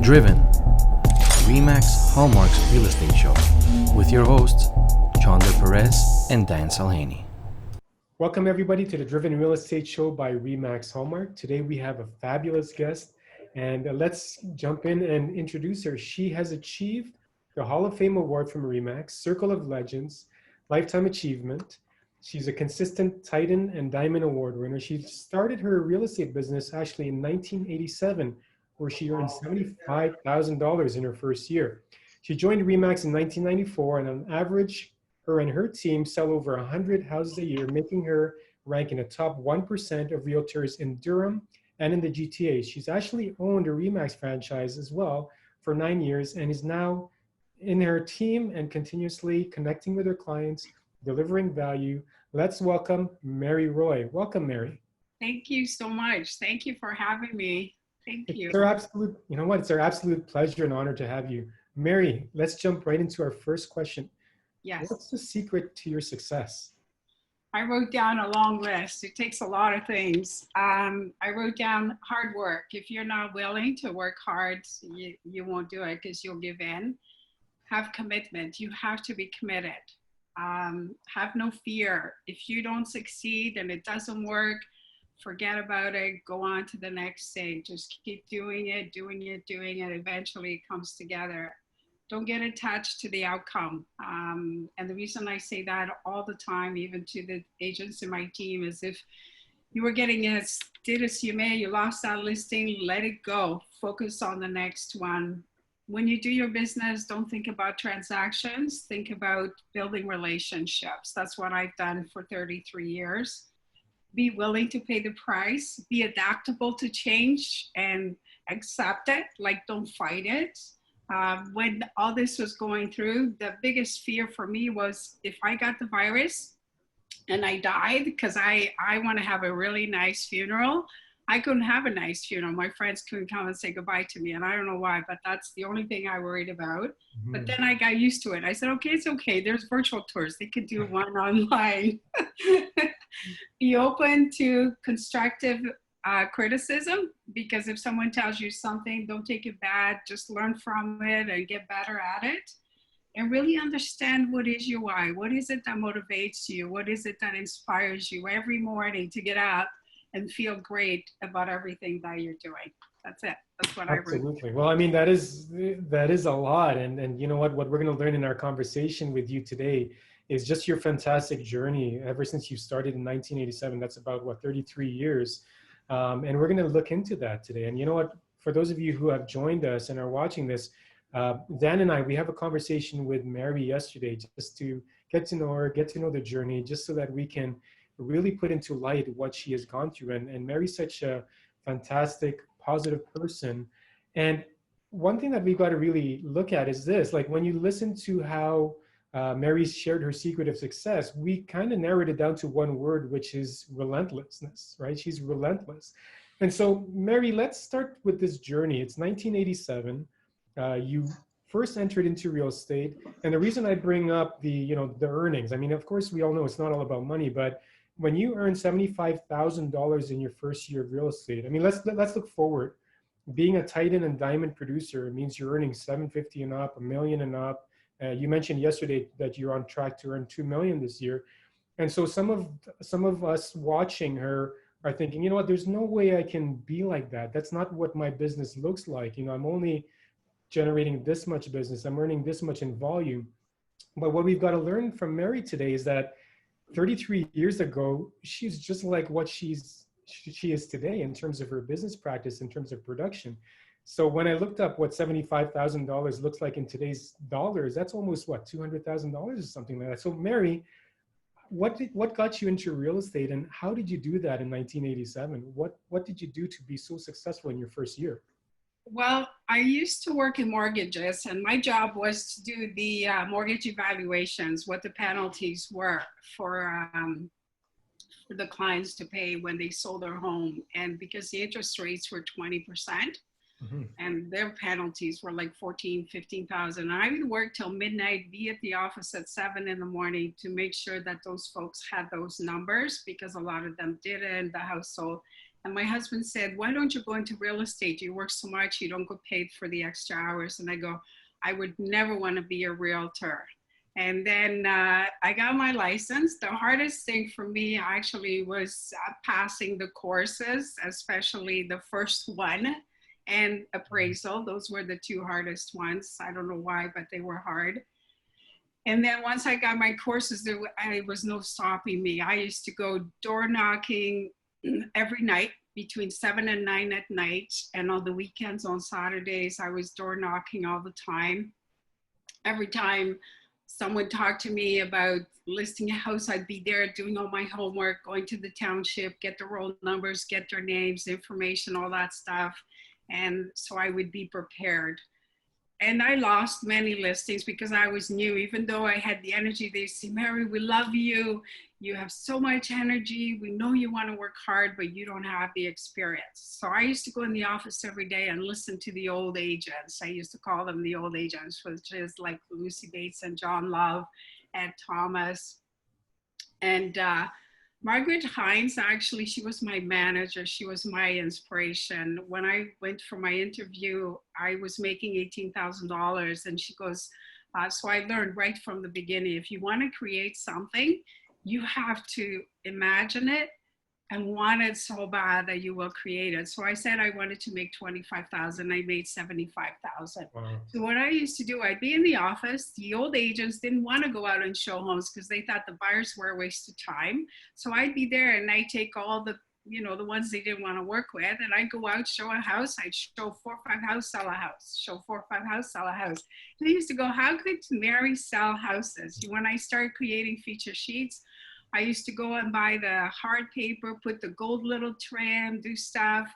Driven, Remax Hallmark's real estate show, with your hosts, Johnder, Perez, and Dan Salhany. Welcome everybody to the Driven Real Estate Show by Remax Hallmark. Today we have a fabulous guest, and let's jump in and introduce her. She has achieved the Hall of Fame Award from Remax, Circle of Legends, Lifetime Achievement. She's a consistent Titan and Diamond Award winner. She started her real estate business actually in 1987, where she earned $75,000 in her first year. She joined Remax in 1994, and on average, her and her team sell over 100 houses a year, making her rank in the top 1% of realtors in Durham and in the GTA. She's actually owned a Remax franchise as well for 9 years and is now in her team and continuously connecting with her clients, delivering value. Let's welcome Mary Roy. Welcome, Mary. Thank you so much. Thank you for having me. Thank you. It's our absolute, it's our absolute pleasure and honor to have you. Mary, let's jump right into our first question. Yes. What's the secret to your success? I wrote down a long list. It takes a lot of things. I wrote down hard work. If you're not willing to work hard, you won't do it because you'll give in. Have commitment. You have to be committed. Have no fear. If you don't succeed and it doesn't work, forget about it. Go on to the next thing. Just keep doing it. Eventually it comes together. Don't get attached to the outcome. And the reason I say that all the time, even to the agents in my team, is if you were getting did as you may, you lost that listing, let it go. Focus on the next one. When you do your business, don't think about transactions. Think about building relationships. That's what I've done for 33 years. Be willing to pay the price. Be adaptable to change and accept it. Like, don't fight it. When all this was going through, the biggest fear for me was if I got the virus and I died, because I want to have a really nice funeral. I couldn't have a nice funeral. My friends couldn't come and say goodbye to me. And I don't know why, but that's the only thing I worried about. Mm-hmm. But then I got used to it. I said, okay, it's okay. There's virtual tours. They could do one online. Be open to constructive criticism, because if someone tells you something, don't take it bad. Just learn from it and get better at it. And really understand what is your why. What is it that motivates you? What is it that inspires you every morning to get up and feel great about everything that you're doing? That's it. That's what Absolutely. I wrote. Absolutely. Well, I mean, that is a lot. And you know what we're going to learn in our conversation with you today is just your fantastic journey ever since you started in 1987. That's about 33 years. And we're going to look into that today. And you know what, for those of you who have joined us and are watching this, Dan and I, we have a conversation with Mary yesterday just to get to know her, get to know the journey, just so that we can really put into light what she has gone through. And Mary's such a fantastic, positive person. And one thing that we've got to really look at is this, like when you listen to how Mary shared her secret of success, we kind of narrowed it down to one word, which is relentlessness, right? She's relentless. And so, Mary, let's start with this journey. It's 1987. You first entered into real estate. And the reason I bring up the earnings, I mean, of course, we all know it's not all about money, but when you earn $75,000 in your first year of real estate, I mean, let's look forward. Being a Titan and Diamond producer means you're earning $750,000 and up, $1 million and up. You mentioned yesterday that you're on track to earn $2 million this year. And so some of us watching her are thinking, you know what, there's no way I can be like that. That's not what my business looks like. I'm only generating this much business. I'm earning this much in volume. But what we've got to learn from Mary today is that 33 years ago, she's just like what she is today in terms of her business practice, in terms of production. So when I looked up what $75,000 looks like in today's dollars, that's almost $200,000 or something like that. So Mary, what got you into real estate, and how did you do that in 1987? What did you do to be so successful in your first year? Well, I used to work in mortgages, and my job was to do the mortgage evaluations, what the penalties were for the clients to pay when they sold their home. And because the interest rates were 20%, mm-hmm. and their penalties were like 15,000. I would work till midnight, be at the office at 7 in the morning to make sure that those folks had those numbers, because a lot of them didn't, the household. And my husband said, why don't you go into real estate? You work so much, you don't get paid for the extra hours. And I go, I would never want to be a realtor. And then I got my license. The hardest thing for me actually was passing the courses, especially the first one and appraisal. Those were the two hardest ones. I don't know why, but they were hard. And then once I got my courses, there was no stopping me. I used to go door knocking every night between 7 and 9 at night. And on the weekends, on Saturdays, I was door knocking all the time. Every time someone talked to me about listing a house, I'd be there doing all my homework, going to the township, get the roll numbers, get their names, information, all that stuff. And so I would be prepared. And I lost many listings because I was new. Even though I had the energy, they say, Mary, we love you. You have so much energy. We know you want to work hard, but you don't have the experience. So I used to go in the office every day and listen to the old agents. I used to call them the old agents, which is like Lucy Bates and John Love and Thomas. And Margaret Hines, actually, she was my manager. She was my inspiration. When I went for my interview, I was making $18,000. And she goes, so I learned right from the beginning, if you want to create something, you have to imagine it and want it so bad that you will create it. So I said I wanted to make 25,000. I made 75,000. Wow. So what I used to do, I'd be in the office. The old agents didn't want to go out and show homes because they thought the buyers were a waste of time. So I'd be there and I'd take all the, you know, the ones they didn't want to work with, and I'd go out, show a house. I'd show 4 or 5 houses, sell a house, show 4 or 5 houses, sell a house. And they used to go, how could Mary sell houses? When I started creating feature sheets, I used to go and buy the hard paper, put the gold little trim, do stuff.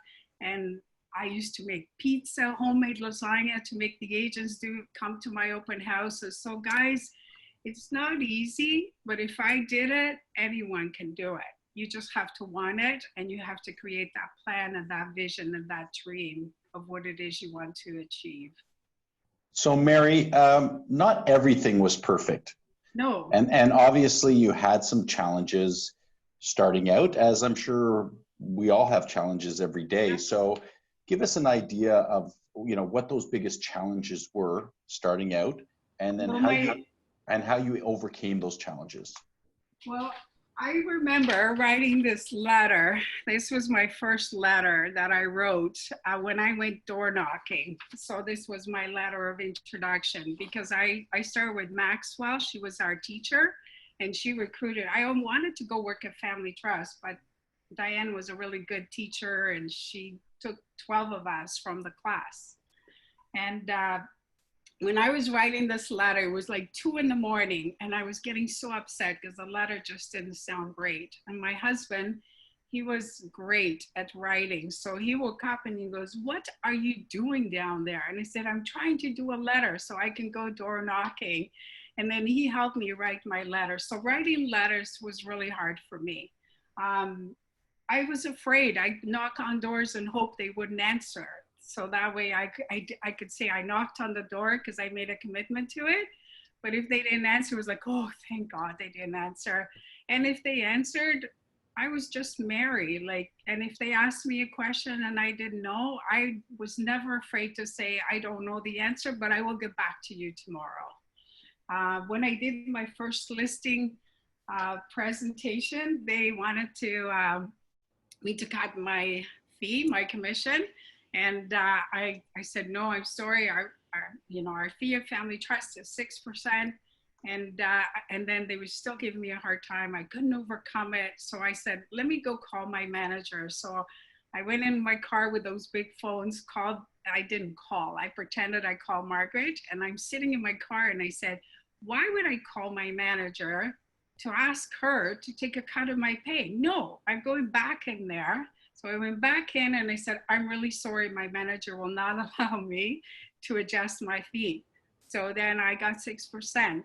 And I used to make pizza, homemade lasagna to make the agents come to my open houses. So guys, it's not easy, but if I did it, anyone can do it. You just have to want it, and you have to create that plan and that vision and that dream of what it is you want to achieve. So Mary, not everything was perfect. No. And obviously you had some challenges starting out, as I'm sure we all have challenges every day. So give us an idea of, you know, what those biggest challenges were starting out, and then how you overcame those challenges. Well, I remember writing this letter. This was my first letter that I wrote when I went door knocking. So this was my letter of introduction, because I started with Maxwell. She was our teacher, and she recruited. I wanted to go work at Family Trust, but Diane was a really good teacher, and she took 12 of us from the class. And when I was writing this letter, it was like 2 in the morning, and I was getting so upset because the letter just didn't sound great. And my husband, he was great at writing. So he woke up and he goes, what are you doing down there? And I said, I'm trying to do a letter so I can go door knocking. And then he helped me write my letter. So writing letters was really hard for me. I was afraid. I'd knock on doors and hope they wouldn't answer. So that way I could say I knocked on the door because I made a commitment to it. But if they didn't answer, it was like, oh, thank God they didn't answer. And if they answered, I was just Mary. And if they asked me a question and I didn't know, I was never afraid to say, I don't know the answer, but I will get back to you tomorrow. When I did my first listing presentation, they wanted me to cut my fee, my commission. And I said, no, I'm sorry. Our fee of Family Trust is 6%. And then they were still giving me a hard time. I couldn't overcome it. So I said, let me go call my manager. So I went in my car with those big phones, I didn't call. I pretended I called Margaret, and I'm sitting in my car and I said, why would I call my manager to ask her to take a cut of my pay? No, I'm going back in there. So I went back in and I said, I'm really sorry, my manager will not allow me to adjust my fee. So then I got 6%.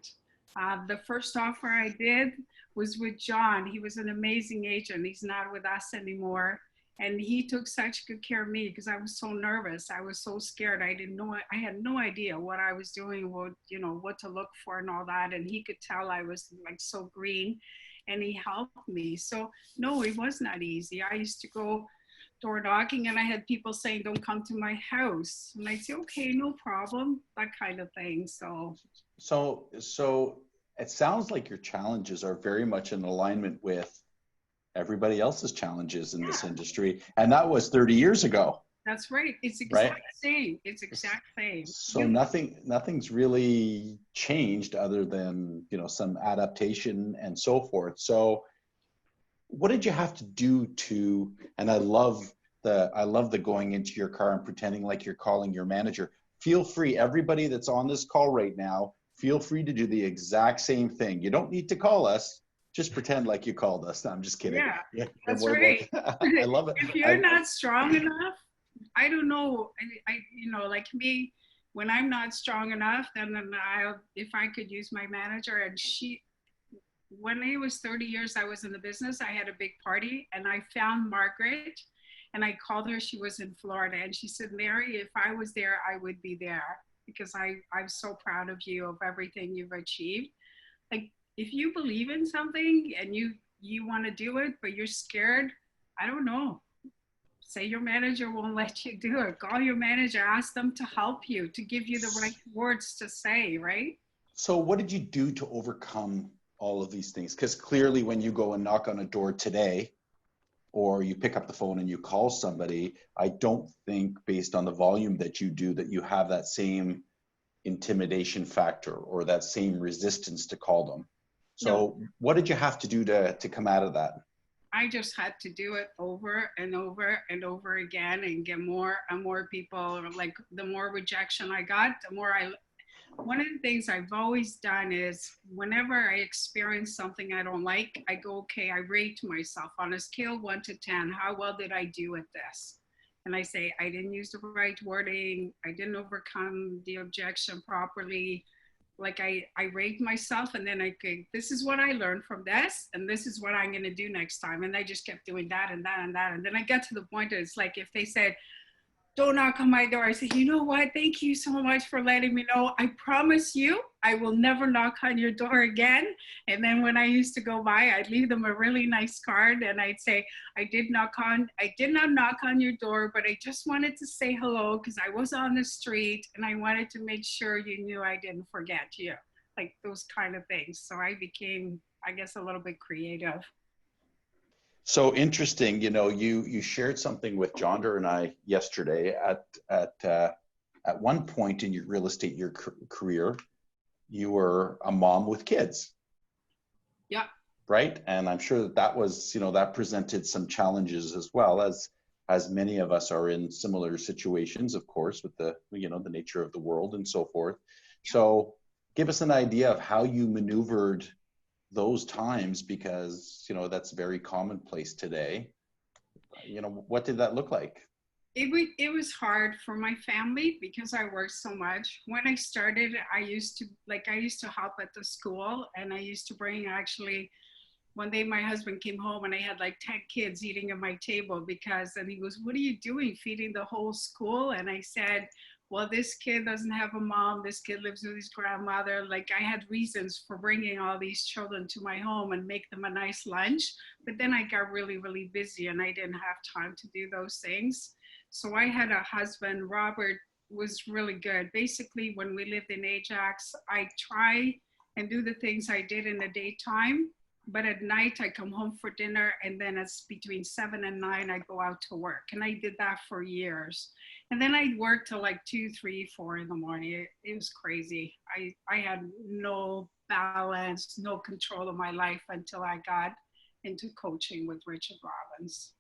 The first offer I did was with John. He was an amazing agent. He's not with us anymore. And he took such good care of me because I was so nervous. I was so scared. I had no idea what I was doing, what to look for and all that. And he could tell I was like so green. And he helped me. So no, it was not easy. I used to go door knocking, and I had people saying, "Don't come to my house." And I'd say, "Okay, no problem," that kind of thing. So it sounds like your challenges are very much in alignment with everybody else's challenges in this Yeah, industry. And that was 30 years ago, that's right. It's right? exact same. It's exact same. So nothing's really changed other than, you know, some adaptation and so forth. So what did you have to do to, and I love the going into your car and pretending like you're calling your manager. Feel free, everybody that's on this call right now, feel free to do the exact same thing. You don't need to call us. Just pretend like you called us. No, I'm just kidding. Yeah, You're that's more right. I love it. If you're not strong enough, I don't know. You know, like me, when I'm not strong enough, then if I could use my manager, and when it was 30 years I was in the business, I had a big party and I found Margaret and I called her. She was in Florida and she said, "Mary, if I was there, I would be there because I'm so proud of you, of everything you've achieved." Like, if you believe in something and you want to do it, but you're scared, I don't know. Say your manager won't let you do it. Call your manager, ask them to help you, to give you the right words to say, right? So what did you do to overcome all of these things? Because clearly when you go and knock on a door today, or you pick up the phone and you call somebody, I don't think based on the volume that you do that you have that same intimidation factor or that same resistance to call them. So No. what did you have to do to come out of that? I just had to do it over and over and over again and get more and more people. Like, the more rejection I got, one of the things I've always done is whenever I experience something I don't like, I go, okay, I rate myself on a scale 1 to 10. How well did I do at this? And I say, I didn't use the right wording. I didn't overcome the objection properly. Like, I rate myself, and then this is what I learned from this, and this is what I'm going to do next time. And I just kept doing that and that and that. And then I got to the point that it's like, if they said, "Don't knock on my door," I said, "You know what? Thank you so much for letting me know. I promise you, I will never knock on your door again." And then when I used to go by, I'd leave them a really nice card and I'd say, I did not knock on your door, but I just wanted to say hello because I was on the street and I wanted to make sure you knew I didn't forget you." Like, those kind of things. So I became, I guess, a little bit creative. So interesting, you know, you shared something with Johnder and I yesterday at one point in your real estate career, you were a mom with kids. Yeah. Right? And I'm sure that was, you know, that presented some challenges as well, as many of us are in similar situations, of course, with the, you know, the nature of the world and so forth. So give us an idea of how you maneuvered those times, because, you know, that's very commonplace today. You know, what did that look like? It was hard for my family because I worked so much. When I started, I used to help at the school, and I used to bring, actually, one day my husband came home and I had like 10 kids eating at my table and he goes, "What are you doing, feeding the whole school?" And I said, "Well, this kid doesn't have a mom. This kid lives with his grandmother." Like, I had reasons for bringing all these children to my home and make them a nice lunch. But then I got really, really busy and I didn't have time to do those things. So I had a husband, Robert was really good. Basically, when we lived in Ajax, I try and do the things I did in the daytime, but at night I come home for dinner, and then it's between 7 and 9, I go out to work. And I did that for years. And then I'd work till like 2, 3, 4 in the morning. It was crazy. I had no balance, no control of my life until I got into coaching with Richard Robbins.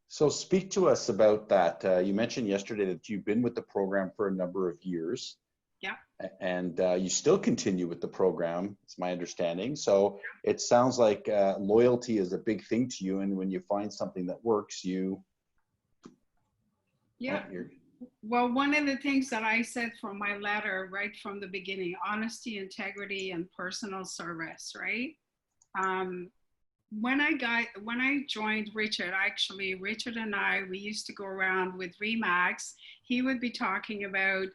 So speak to us about that. You mentioned yesterday that you've been with the program for a number of years. Yeah. And you still continue with the program, it's my understanding. So it sounds like loyalty is a big thing to you. And when you find something that works, Yeah. Well, one of the things that I said from my letter right from the beginning, honesty, integrity, and personal service, right? When I joined Richard, actually, Richard and we used to go around with Remax. He would be talking about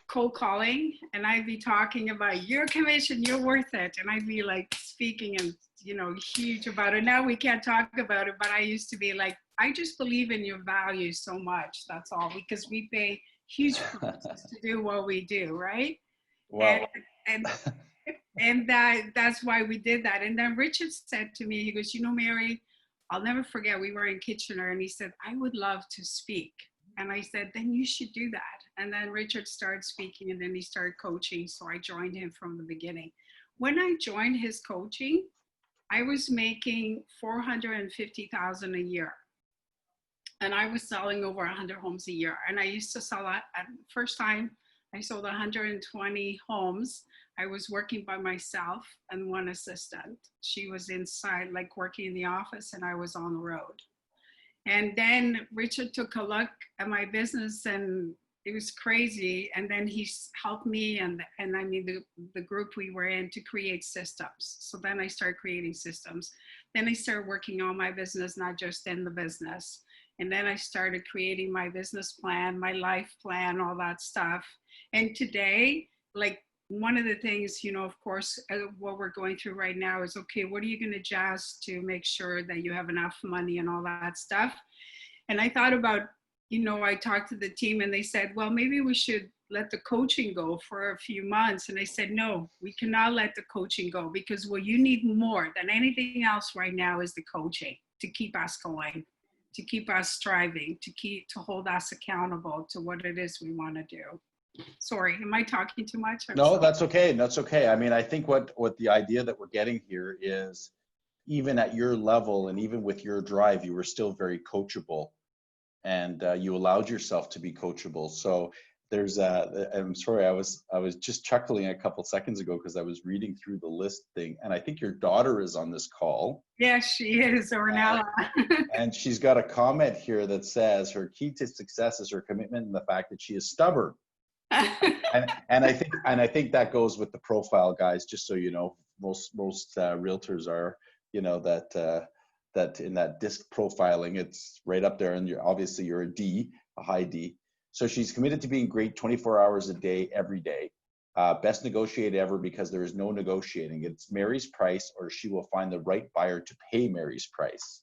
cold calling, and I'd be talking about your commission, you're worth it. And I'd be like speaking and, you know, huge about it. Now we can't talk about it, but I used to be like I just believe in your values so much. That's all, because we pay huge prices to do what we do, right? Wow. And that's why we did that. And then Richard said to me, he goes, you know, Mary, I'll never forget, we were in Kitchener and he said, I would love to speak. And I said, then you should do that. And then Richard started speaking and then he started coaching. So I joined him from the beginning. When I joined his coaching, I was making $450,000 a year. And I was selling over 100 homes a year. And I used to sell at first time I sold 120 homes. I was working by myself and one assistant. She was inside, like working in the office, and I was on the road. And then Richard took a look at my business and it was crazy. And then he helped me and I mean, the group we were in to create systems. So then I started creating systems. Then I started working on my business, not just in the business. And then I started creating my business plan, my life plan, all that stuff. And today, like one of the things, you know, of course, what we're going through right now is, okay, what are you going to adjust to make sure that you have enough money and all that stuff? And I thought about, you know, I talked to the team and they said, well, maybe we should let the coaching go for a few months. And I said, no, we cannot let the coaching go, because what you need more than anything else right now is the coaching to keep us going, to keep us striving, to hold us accountable to what it is we want to do. Sorry, am I talking too much? No, sorry. that's okay. That's okay. I mean, I think what the idea that we're getting here is, even at your level and even with your drive, you were still very coachable, and you allowed yourself to be coachable. So there's I'm sorry, I was just chuckling a couple seconds ago because I was reading through the list thing, and I think your daughter is on this call. Yes, she is, Ornella. And she's got a comment here that says her key to success is her commitment and the fact that she is stubborn. and I think that goes with the profile, guys. Just so you know, most realtors are, you know, that in that disc profiling, it's right up there, and you're a D, a high D. So she's committed to being great 24 hours a day, every day. Best negotiator ever, because there is no negotiating. It's Mary's price, or she will find the right buyer to pay Mary's price.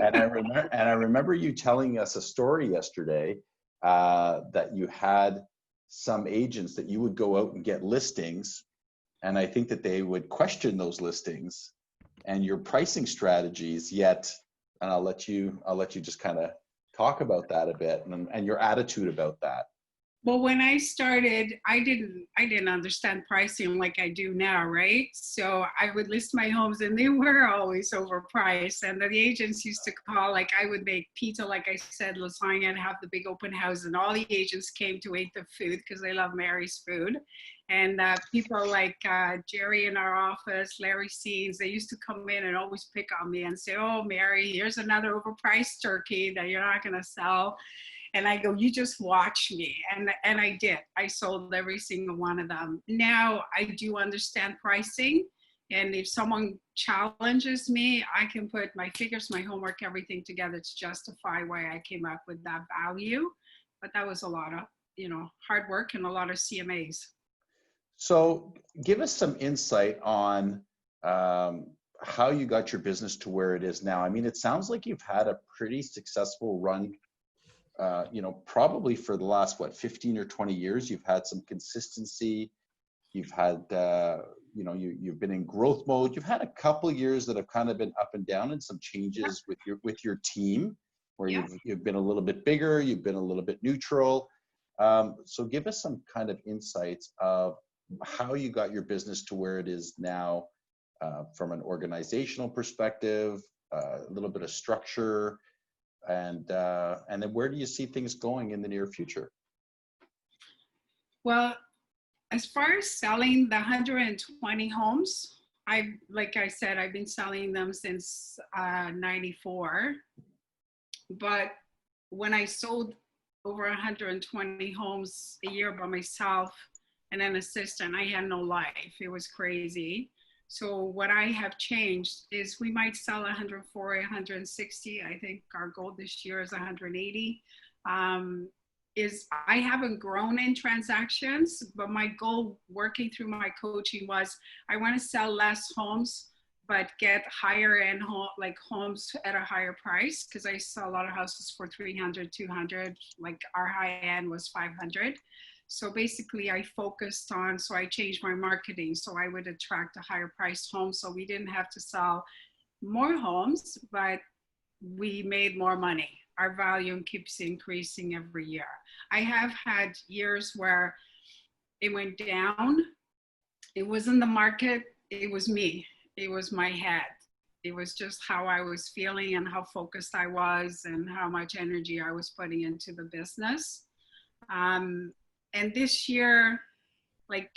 And I remember you telling us a story yesterday that you had some agents that you would go out and get listings, and I think that they would question those listings and your pricing strategies. Yet, and I'll let you just kind of talk about that a bit, and your attitude about that. Well, when I started, I didn't understand pricing like I do now, right? So I would list my homes and they were always overpriced. And the agents used to call, like I would make pizza, like I said, lasagna, and have the big open house. And all the agents came to eat the food because they love Mary's food. And people like Jerry in our office, Larry Scenes, they used to come in and always pick on me and say, oh, Mary, here's another overpriced turkey that you're not going to sell. And I go, you just watch me. And I did. I sold every single one of them. Now I do understand pricing. And if someone challenges me, I can put my figures, my homework, everything together to justify why I came up with that value. But that was a lot of, you know, hard work and a lot of CMAs. So give us some insight on how you got your business to where it is now. I mean, it sounds like you've had a pretty successful run. You know, probably for the last, 15 or 20 years, you've had some consistency. You've had, you know, you've been in growth mode. You've had a couple of years that have kind of been up and down, and some changes with your team, where you've been a little bit bigger, you've been a little bit neutral. So give us some kind of insights of how you got your business to where it is now, from an organizational perspective, a little bit of structure. And then where do you see things going in the near future? Well, as far as selling the 120 homes, like I said, I've been selling them since 94. But when I sold over 120 homes a year by myself and an assistant, I had no life. It was crazy. So what I have changed is we might sell 140, 160. I think our goal this year is 180. Is I haven't grown in transactions, but my goal working through my coaching was I want to sell less homes, but get higher end homes at a higher price, because I saw a lot of houses for 300, 200, like our high end was 500. So basically I focused on, so I changed my marketing so I would attract a higher priced home, so we didn't have to sell more homes, but we made more money. Our volume keeps increasing every year. I have had years where it went down. It wasn't the market, it was me. It was my head. It was just how I was feeling and how focused I was and how much energy I was putting into the business. And this year, like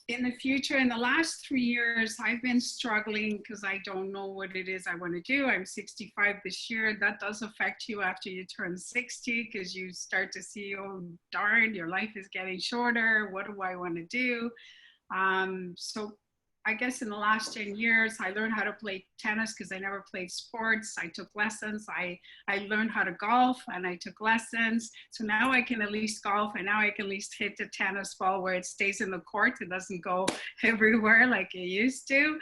in the future, in the last 3 years, I've been struggling because I don't know what it is I want to do. I'm 65 this year. That does affect you after you turn 60, because you start to see, oh darn, your life is getting shorter. What do I want to do? So I guess in the last 10 years, I learned how to play tennis because I never played sports. I took lessons. I learned how to golf and I took lessons. So now I can at least golf, and now I can at least hit the tennis ball where it stays in the court. It doesn't go everywhere like it used to.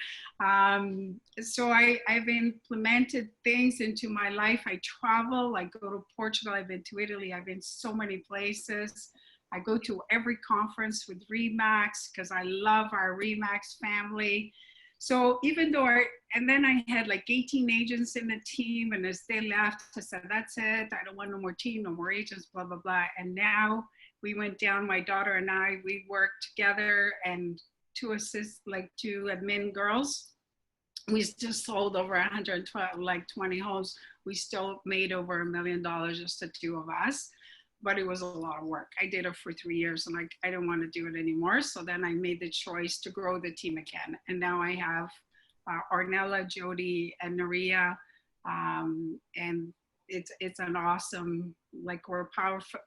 So I've implemented things into my life. I travel, I go to Portugal, I've been to Italy, I've been so many places. I go to every conference with RE/MAX because I love our RE/MAX family. So even though and then I had like 18 agents in the team, and as they left, I said, that's it. I don't want no more team, no more agents, blah, blah, blah. And now we went down, my daughter and I, we worked together, and to assist, like to admin girls, we just sold over 112, like 20 homes. We still made over $1 million, just the two of us. But it was a lot of work. I did it for 3 years, and I didn't want to do it anymore. So then I made the choice to grow the team again. And now I have Ornella, Jody, and Naria. And it's an awesome, like we're powerful.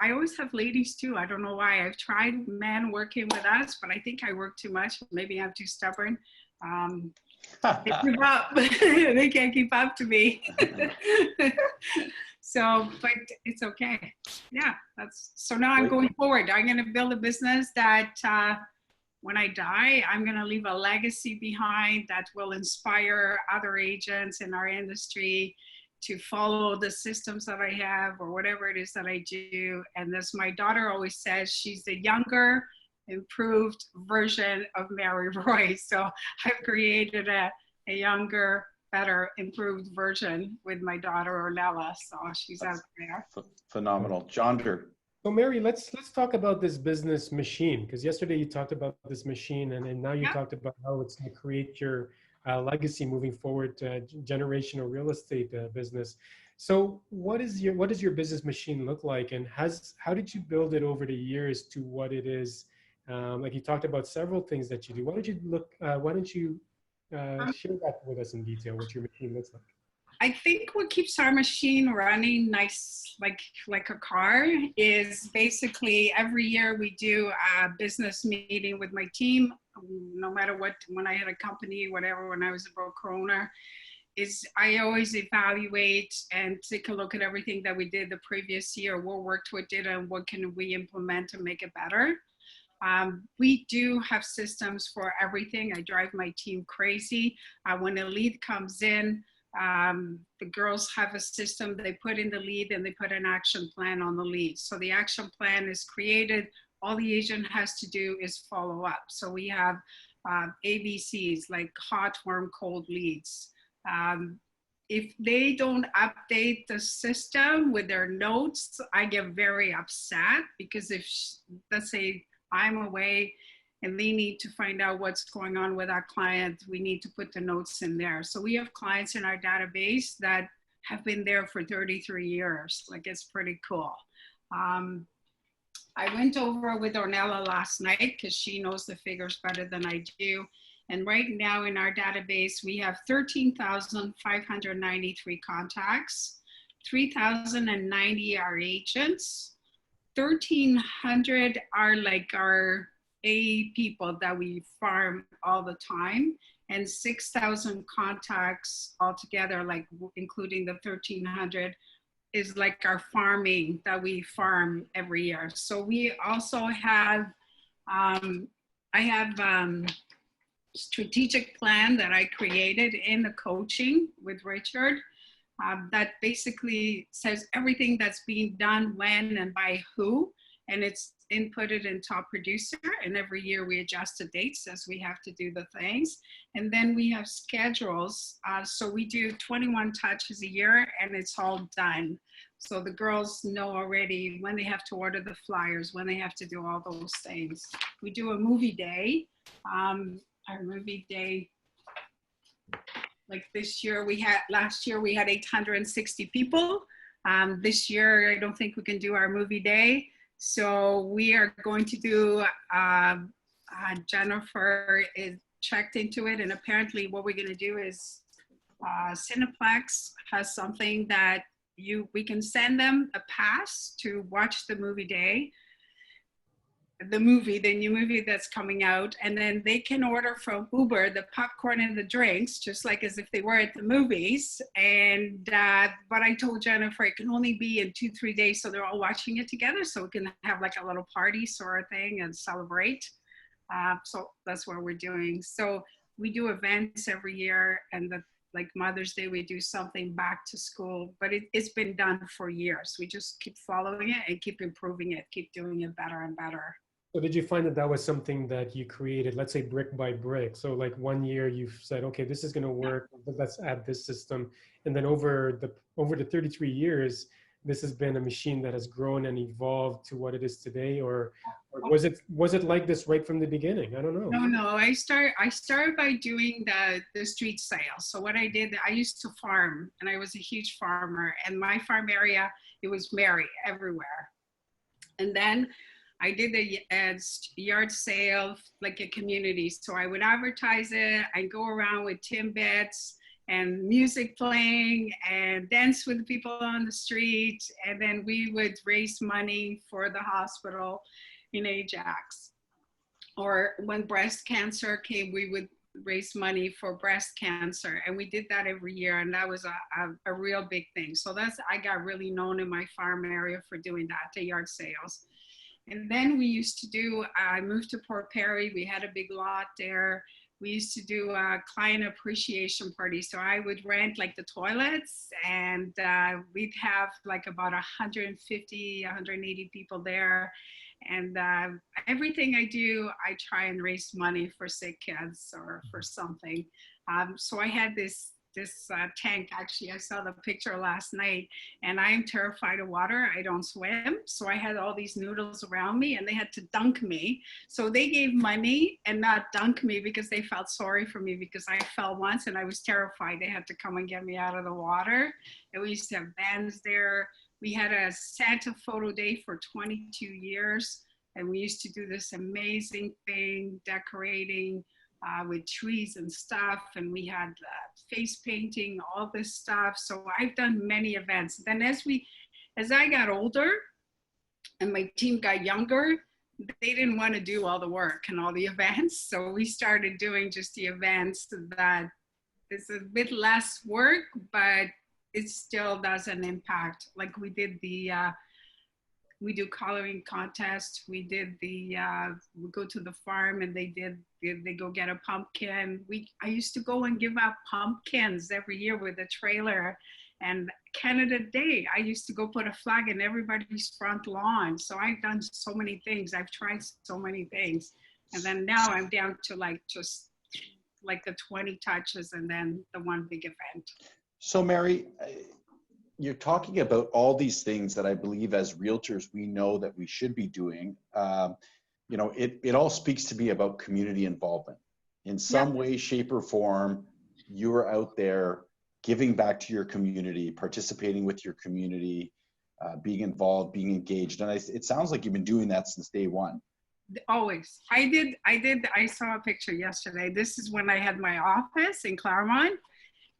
I always have ladies too. I don't know why. I've tried men working with us, but I think I work too much. Maybe I'm too stubborn. They give up. They can't keep up to me. So, but it's okay. Yeah, so now I'm going forward. I'm going to build a business that when I die, I'm going to leave a legacy behind that will inspire other agents in our industry to follow the systems that I have or whatever it is that I do. And as my daughter always says, she's the younger, improved version of Mary Roy. So I've created a younger, better, improved version with my daughter Ornella. So she's out there. Phenomenal. Johnder. So Mary, let's talk about this business machine, because yesterday you talked about this machine, and now you talked about how it's going to create your legacy moving forward, generational real estate business. So what does your business machine look like, and how did you build it over the years to what it is? Like you talked about several things that you do. Why don't you share that with us in detail, what your machine looks like? I think what keeps our machine running nice, like a car, is basically every year we do a business meeting with my team, no matter what, when I had a company, whatever, when I was a broker owner, I always evaluate and take a look at everything that we did the previous year, what worked, what didn't, and what can we implement to make it better. We do have systems for everything. I drive my team crazy. When a lead comes in, the girls have a system. They put in the lead and they put an action plan on the lead. So the action plan is created. All the agent has to do is follow up. So we have ABCs, like hot, warm, cold leads. If they don't update the system with their notes, I get very upset, because if, let's say, I'm away and they need to find out what's going on with our client, we need to put the notes in there. So we have clients in our database that have been there for 33 years. Like, it's pretty cool. I went over with Ornella last night because she knows the figures better than I do. And right now in our database, we have 13,593 contacts, 3,090 are agents, 1,300 are like our A people that we farm all the time, and 6,000 contacts altogether, like including the 1,300, is like our farming that we farm every year. So we also have, I have strategic plan that I created in the coaching with Richard that basically says everything that's being done, when, and by who, and it's inputted in top producer, and every year we adjust the dates as we have to do the things. And then we have schedules. So we do 21 touches a year and it's all done. So the girls know already when they have to order the flyers, when they have to do all those things. We do a movie day. Our movie day, like last year we had 860 people. This year, I don't think we can do our movie day. So we are going to do, Jennifer is checked into it, and apparently what we're gonna do is Cineplex has something that we can send them a pass to watch the movie day, the new movie that's coming out, and then they can order from Uber the popcorn and the drinks, just like as if they were at the movies. And but I told Jennifer it can only be in 2-3 days, so they're all watching it together, so we can have like a little party sort of thing and celebrate. So that's what we're doing. So we do events every year, and like Mother's Day, we do something back to school, but it's been done for years. We just keep following it and keep improving it, keep doing it better and better. So did you find that that was something that you created, let's say brick by brick? So like one year you've said, okay, this is going to work, but let's add this system. And then over the 33 years, this has been a machine that has grown and evolved to what it is today, or was it like this right from the beginning? I don't know. No. I started by doing the street sales. So what I did, I used to farm, and I was a huge farmer, and my farm area, it was merry everywhere. And then I did a yard sale, like a community. So I would advertise it. I'd go around with Timbits and music playing and dance with people on the street. And then we would raise money for the hospital in Ajax. Or when breast cancer came, we would raise money for breast cancer. And we did that every year. And that was a real big thing. So I got really known in my farm area for doing that, the yard sales. And then we used to do, I moved to Port Perry. We had a big lot there. We used to do a client appreciation party. So I would rent like the toilets, and we'd have like about 150, 180 people there. And everything I do, I try and raise money for sick kids or for something. So I had this tank. Actually, I saw the picture last night, and I'm terrified of water. I don't swim. So I had all these noodles around me, and they had to dunk me. So they gave money and not dunk me because they felt sorry for me, because I fell once and I was terrified. They had to come and get me out of the water. And we used to have bands there. We had a Santa photo day for 22 years. And we used to do this amazing thing, decorating with trees and stuff, and we had face painting, all this stuff. So I've done many events. Then as I got older and my team got younger, they didn't want to do all the work and all the events. So we started doing just the events that is a bit less work, but it still does an impact. Like we did we do coloring contests. We did we go to the farm and they go get a pumpkin. I used to go and give out pumpkins every year with a trailer. And Canada Day, I used to go put a flag in everybody's front lawn. So I've done so many things. I've tried so many things. And then now I'm down to just the 20 touches and then the one big event. So Mary, you're talking about all these things that I believe as realtors, we know that we should be doing. It all speaks to me about community involvement. In some way, shape, or form, you're out there giving back to your community, participating with your community, being involved, being engaged. And it sounds like you've been doing that since day one. Always. I saw a picture yesterday. This is when I had my office in Claremont.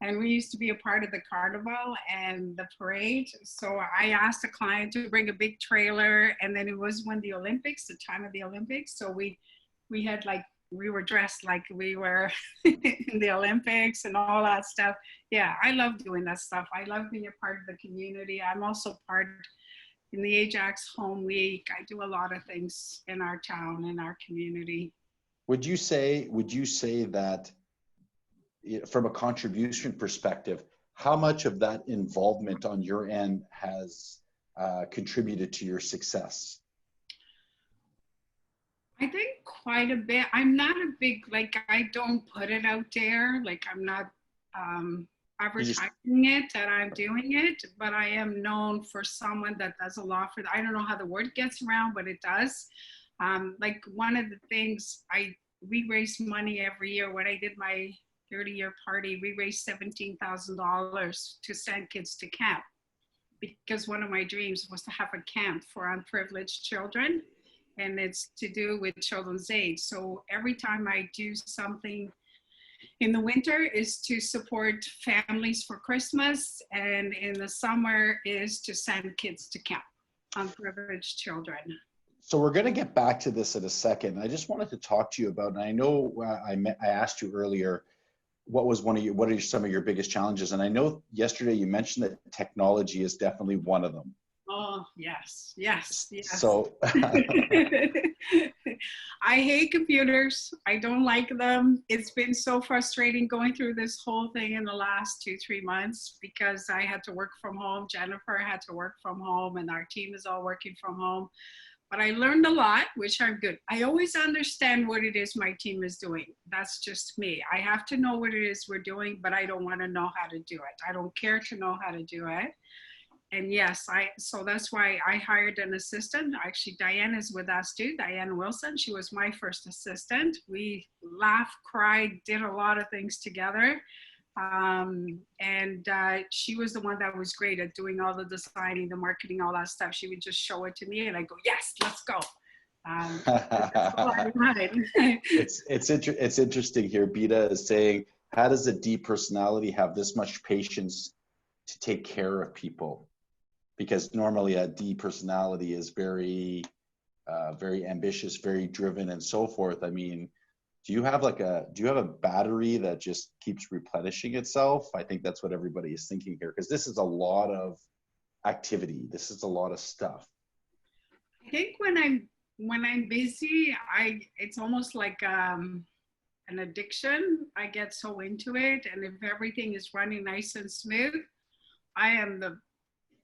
And we used to be a part of the carnival and the parade. So I asked a client to bring a big trailer, and then it was when the Olympics, the time of the Olympics. So we were dressed like we were in the Olympics and all that stuff. Yeah, I love doing that stuff. I love being a part of the community. I'm also part in the Ajax Home Week. I do a lot of things in our town, in our community. Would you say that from a contribution perspective, how much of that involvement on your end has contributed to your success? I think quite a bit. I'm not a big, like, I don't put it out there. Like, I'm not advertising it that I'm doing it, but I am known for someone that does a lot for, I don't know how the word gets around, but it does. Like, one of the things we raise money every year. When I did my 30-year party, we raised $17,000 to send kids to camp, because one of my dreams was to have a camp for unprivileged children, and it's to do with children's aid. So every time I do something in the winter is to support families for Christmas, and in the summer is to send kids to camp, unprivileged children. So we're going to get back to this in a second. I just wanted to talk to you about, and I know I asked you earlier, what are some of your biggest challenges? And I know yesterday you mentioned that technology is definitely one of them. Oh, yes, yes, yes. So I hate computers. I don't like them. It's been so frustrating going through this whole thing in the last 2-3 months, because I had to work from home. Jennifer had to work from home, and our team is all working from home. But I learned a lot, which I'm good. I always understand what it is my team is doing. That's just me. I have to know what it is we're doing, but I don't want to know how to do it. I don't care to know how to do it. And yes, so that's why I hired an assistant. Actually, Diane is with us too, Diane Wilson. She was my first assistant. We laughed, cried, did a lot of things together. She was the one that was great at doing all the designing, the marketing, all that stuff. She would just show it to me and I go, yes, let's go. That's all I wanted. It's interesting here. Beta is saying, how does a D personality have this much patience to take care of people? Because normally a D personality is very ambitious, very driven, and so forth. I mean, do you have a battery that just keeps replenishing itself? I think that's what everybody is thinking here, because this is a lot of activity. This is a lot of stuff. I think when I'm busy, it's almost like an addiction. I get so into it, and if everything is running nice and smooth, I am the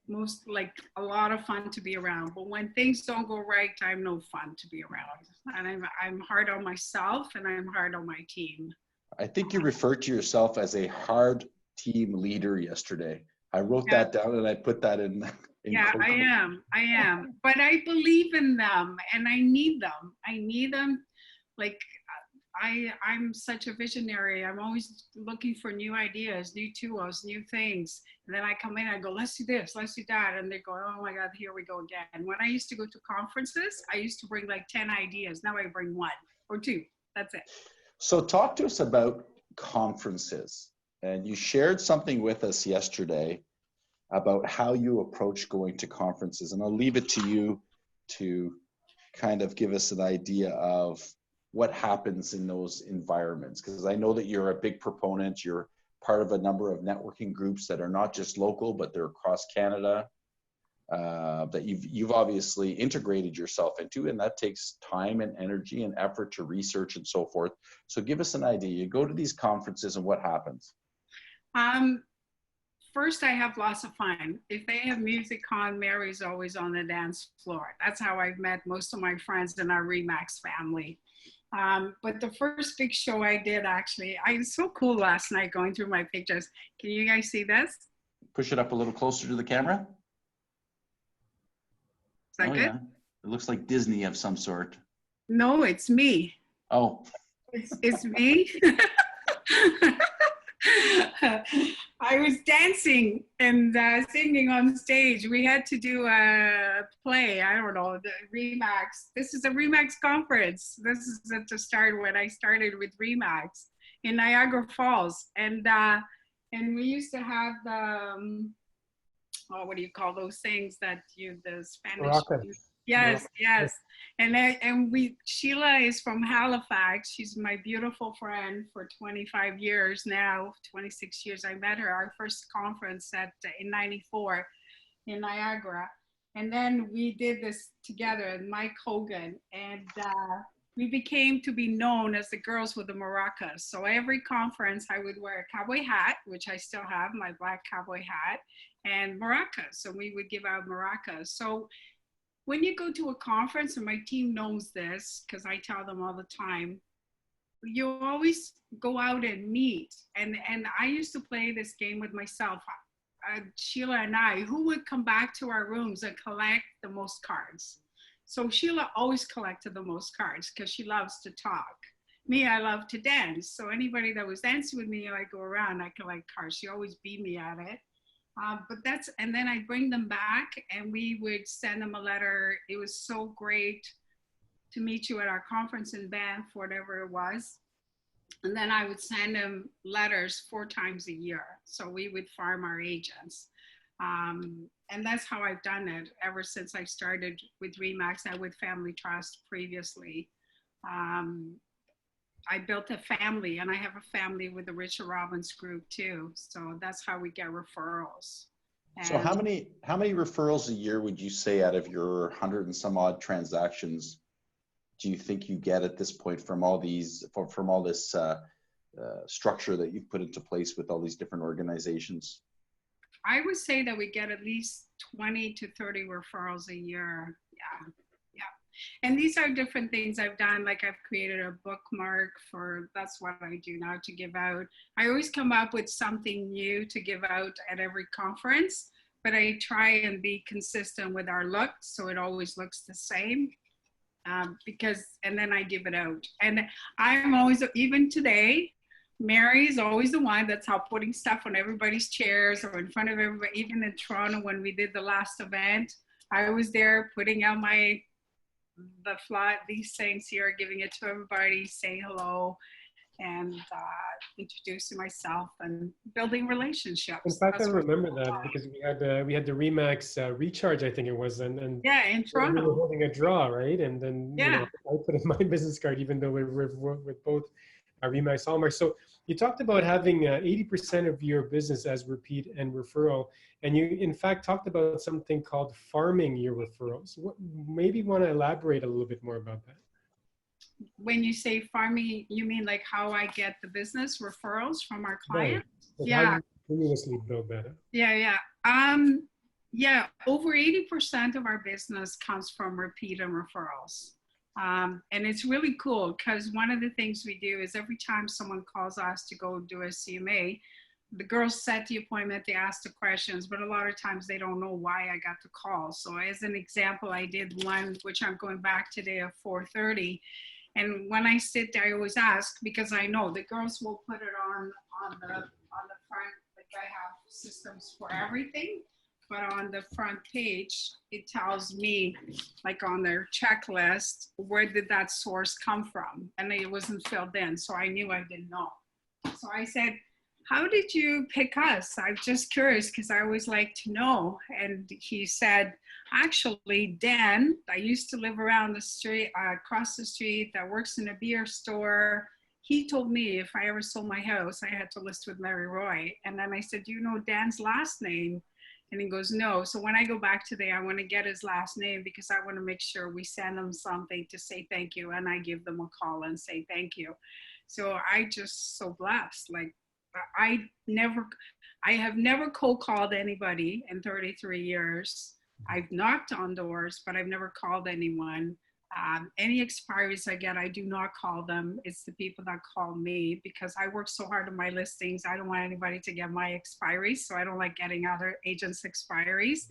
most, like, a lot of fun to be around. But when things don't go right, I'm no fun to be around. And I'm hard on myself, and I'm hard on my team. I think you referred to yourself as a hard team leader yesterday. I wrote that down and I put that in yeah, I am. But I believe in them, and I need them. Like, I'm such a visionary. I'm always looking for new ideas, new tools, new things. And then I come in, I go, let's do this, let's do that. And they go, oh my God, here we go again. When I used to go to conferences, I used to bring like 10 ideas. Now I bring 1 or 2. That's it. So talk to us about conferences. And you shared something with us yesterday about how you approach going to conferences. And I'll leave it to you to kind of give us an idea of what happens in those environments, because I know that you're a big proponent. You're part of a number of networking groups that are not just local, but they're across Canada, that you've obviously integrated yourself into, and that takes time and energy and effort to research and so forth. So give us an idea. You go to these conferences and what happens? First, I have lots of fun. If they have music on, Mary's always on the dance floor. That's how I've met most of my friends in our Remax family. But the first big show I did, actually, I was so cool last night going through my pictures. Can you guys see this? Push it up a little closer to the camera. Is that good? Yeah. It looks like Disney of some sort. No, it's me. Oh. It's me. I was dancing and singing on stage. We had to do a play, I don't know, the Remax. This is a Remax conference. This is at the start when I started with Remax in Niagara Falls. And we used to have the, what do you call those things that the Spanish. Rockets. Yes, yes. And Sheila is from Halifax. She's my beautiful friend for 25 years now, 26 years. I met her our first conference in 94 in Niagara. And then we did this together, and Mike Hogan. And we became to be known as the girls with the maracas. So every conference I would wear a cowboy hat, which I still have, my black cowboy hat, and maracas. So we would give out maracas. So when you go to a conference, and my team knows this because I tell them all the time, you always go out and meet. And I used to play this game with myself, Sheila and I, who would come back to our rooms and collect the most cards. So Sheila always collected the most cards because she loves to talk. Me, I love to dance. So anybody that was dancing with me, I go around, I collect cards. She always beat me at it. And then I bring them back and we would send them a letter. It was so great to meet you at our conference in Banff, whatever it was. And then I would send them letters 4 times a year. So we would farm our agents. And that's how I've done it ever since I started with RE/MAX and with Family Trust previously. I built a family, and I have a family with the Richard Robbins group too. So that's how we get referrals. So how many referrals a year would you say out of your 100 and some odd transactions do you think you get at this point from all these, from all this structure that you've put into place with all these different organizations? I would say that we get at least 20 to 30 referrals a year. Yeah. And these are different things I've done. Like I've created a bookmark for, that's what I do now to give out. I always come up with something new to give out at every conference, but I try and be consistent with our look. So it always looks the same and then I give it out. And I'm always, even today, Mary is always the one that's out putting stuff on everybody's chairs or in front of everybody. Even in Toronto, when we did the last event, I was there putting out these things here, giving it to everybody, saying hello, and introducing myself and building relationships. In fact, I remember that because we had the RE/MAX recharge, I think it was, and yeah, in Toronto, we were holding a draw, right? And then yeah, I put in my business card, even though we're with both RE/MAX Hallmark. So you talked about having 80% of your business as repeat and referral, and you in fact talked about something called farming your referrals. Maybe want to elaborate a little bit more about that? When you say farming, you mean like how I get the business referrals from our clients? Right. Yeah. How you continuously build that up? Yeah. Over 80% of our business comes from repeat and referrals. And it's really cool because one of the things we do is every time someone calls us to go do a CMA, the girls set the appointment, they ask the questions, but a lot of times they don't know why I got the call. So as an example, I did one, which I'm going back today at 4:30. And when I sit there, I always ask, because I know the girls will put it on the front, like I have systems for everything, but on the front page, it tells me, like on their checklist, where did that source come from? And it wasn't filled in, so I knew I didn't know. So I said, how did you pick us? I'm just curious because I always like to know. And he said, actually, Dan, I used to live around the street, across the street, that works in a beer store. He told me if I ever sold my house, I had to list with Mary Roy. And then I said, do you know Dan's last name? And he goes, no. So when I go back today, I want to get his last name because I want to make sure we send him something to say thank you. And I give them a call and say thank you. So I just so blessed. Like I have never cold called anybody in 33 years. I've knocked on doors, but I've never called anyone. Any expiries I get, I do not call them. It's the people that call me because I work so hard on my listings. I don't want anybody to get my expiries, so I don't like getting other agents' expiries.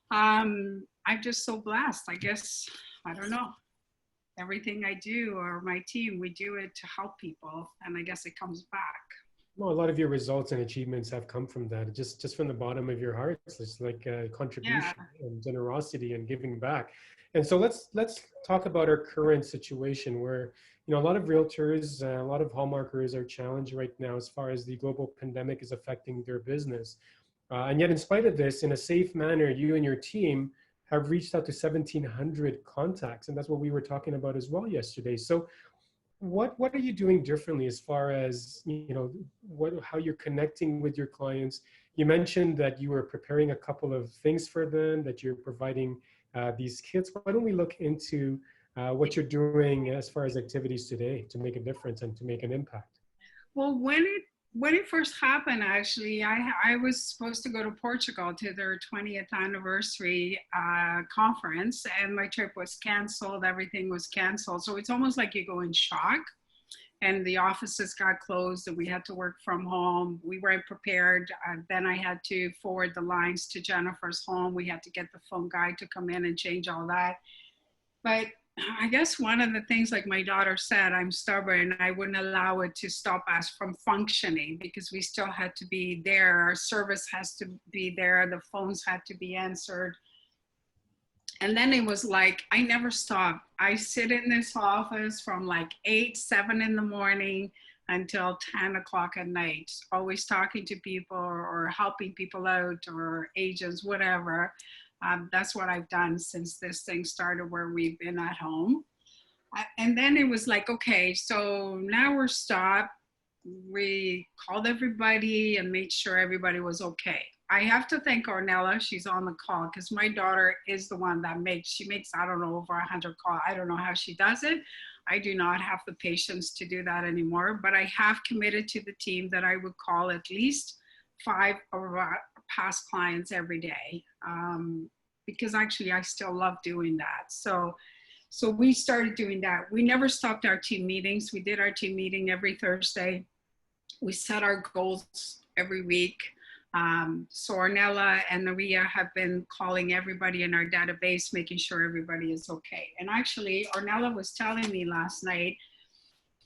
I'm just so blessed. I guess, I don't know. Everything I do or my team, we do it to help people, and I guess it comes back. Well, a lot of your results and achievements have come from that, just from the bottom of your heart. It's like contribution and generosity and giving back. And so let's talk about our current situation where, a lot of realtors, a lot of Hallmarkers are challenged right now as far as the global pandemic is affecting their business. And yet in spite of this, in a safe manner, you and your team have reached out to 1,700 contacts. And that's what we were talking about as well yesterday. So what are you doing differently as far as, how you're connecting with your clients? You mentioned that you were preparing a couple of things for them, that you're providing these kits. Why don't we look into what you're doing as far as activities today to make a difference and to make an impact. Well, when it first happened, actually, I was supposed to go to Portugal to their 20th anniversary conference, and my trip was canceled. Everything was canceled. So it's almost like you go in shock. And the offices got closed, and we had to work from home. We weren't prepared. Then I had to forward the lines to Jennifer's home. We had to get the phone guy to come in and change all that. But I guess one of the things, like my daughter said, I'm stubborn. I wouldn't allow it to stop us from functioning, because we still had to be there. Our service has to be there. The phones had to be answered. And then it was like, I never stopped. I sit in this office from like 7 in the morning until 10 o'clock at night, always talking to people or helping people out, or agents, whatever. That's what I've done since this thing started, where we've been at home. And then it was like, okay, so now we're stopped. We called everybody and made sure everybody was okay. I have to thank Ornella. She's on the call, because my daughter is the one that she makes, I don't know, over 100 calls. I don't know how she does it. I do not have the patience to do that anymore, but I have committed to the team that I would call at least 5 of our past clients every day, because actually I still love doing that. So we started doing that. We never stopped our team meetings. We did our team meeting every Thursday. We set our goals every week. So Ornella and Maria have been calling everybody in our database, making sure everybody is okay. And actually, Ornella was telling me last night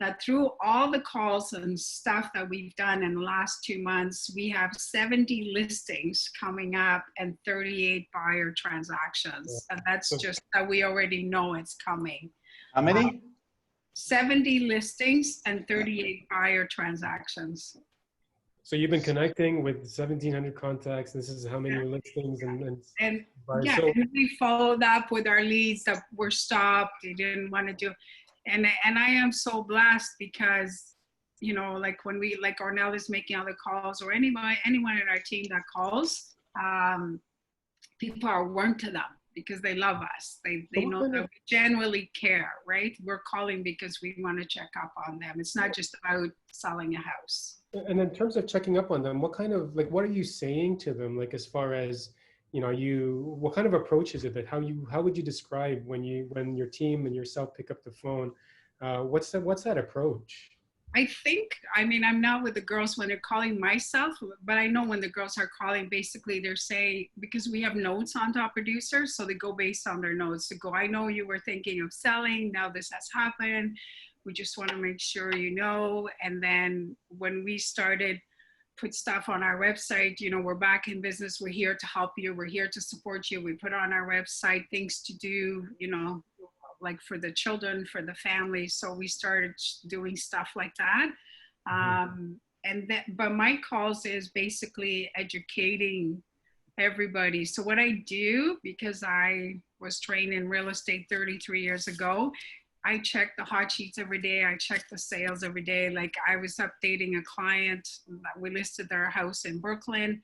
that through all the calls and stuff that we've done in the last 2 months, we have 70 listings coming up and 38 buyer transactions. And that's just that we already know it's coming. How many? 70 listings and 38 buyer transactions. So you've been connecting with 1,700 contacts. This is how many listings and yeah, so, and we followed up with our leads that were stopped. They didn't want to do, and I am so blessed, because, you know, like when like Ornella is making other calls, or anyone in our team that calls, people are warm to them because they love us. They know that we genuinely care, right? We're calling because we want to check up on them. It's not just about selling a house. And in terms of checking up on them, what kind of, like, what are you saying to them? Like, as far as, you know, what kind of approach is it that how would you describe when your team and yourself pick up the phone? What's that approach? I mean, I'm not with the girls when they're calling myself, but I know when the girls are calling, basically they're saying, because we have notes on top producers, so they go based on their notes. They go, I know you were thinking of selling, now this has happened. We just want to make sure you know. And then when we started put stuff on our website, you know, we're back in business. We're here to help you. We're here to support you. We put on our website things to do, you know, like for the children, for the family. So we started doing stuff like that. But my calls is basically educating everybody. So what I do, because I was trained in real estate 33 years ago, I check the hot sheets every day. I check the sales every day. Like, I was updating a client that we listed their house in Brooklyn.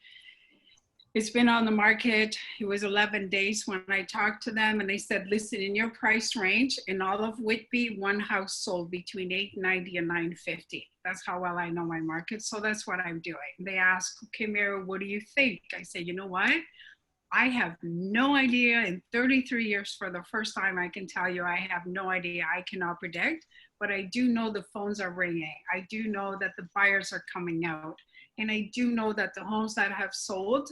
It's been on the market. It was 11 days when I talked to them, and they said, listen, in your price range in all of Whitby, one house sold between $890 and $950. That's how well I know my market. So that's what I'm doing. They ask, okay, Mary, what do you think? I say, you know what? I have no idea. In 33 years, for the first time, I can tell you I have no idea. I cannot predict, but I do know the phones are ringing. I do know that the buyers are coming out. And I do know that the homes that have sold,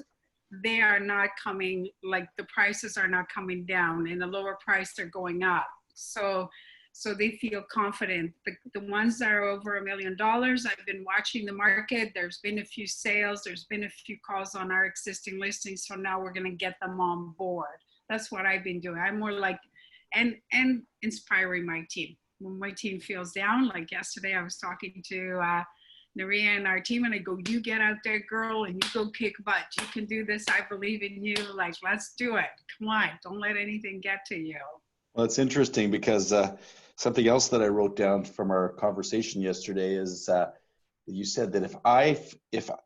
they are not coming, like the prices are not coming down, and the lower price, they're going up. So they feel confident. The ones that are over $1 million, I've been watching the market. There's been a few sales. There's been a few calls on our existing listings. So now we're going to get them on board. That's what I've been doing. I'm more like, and inspiring my team. When my team feels down, like yesterday, I was talking to Naria and our team, and I go, you get out there, girl, and you go kick butt. You can do this. I believe in you. Like, let's do it. Come on. Don't let anything get to you. Well, it's interesting because something else that I wrote down from our conversation yesterday is you said that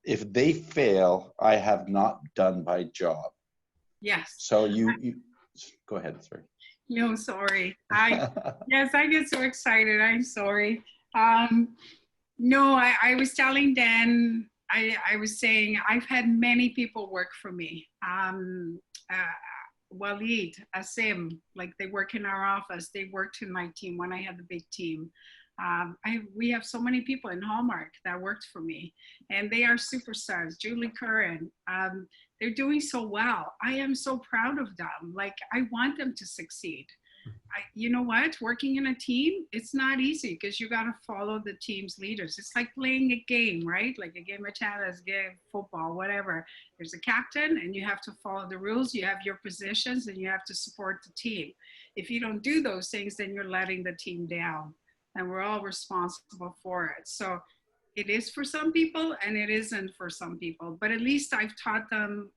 if they fail, I have not done my job. Yes. So you Go ahead, sorry. No, sorry. Yes, I get so excited. I'm sorry. No, I was telling Dan, I was saying I've had many people work for me. Walid, Asim, like they work in our office. They worked in my team when I had the big team. We have so many people in Hallmark that worked for me, and they are superstars. Julie Curran, they're doing so well. I am so proud of them. Like, I want them to succeed. You know what? Working in a team, it's not easy because you got to follow the team's leaders. It's like playing a game, right? Like a game of tennis, game of football, whatever. There's a captain and you have to follow the rules. You have your positions and you have to support the team. If you don't do those things, then you're letting the team down. And we're all responsible for it. So it is for some people and it isn't for some people. But at least I've taught them,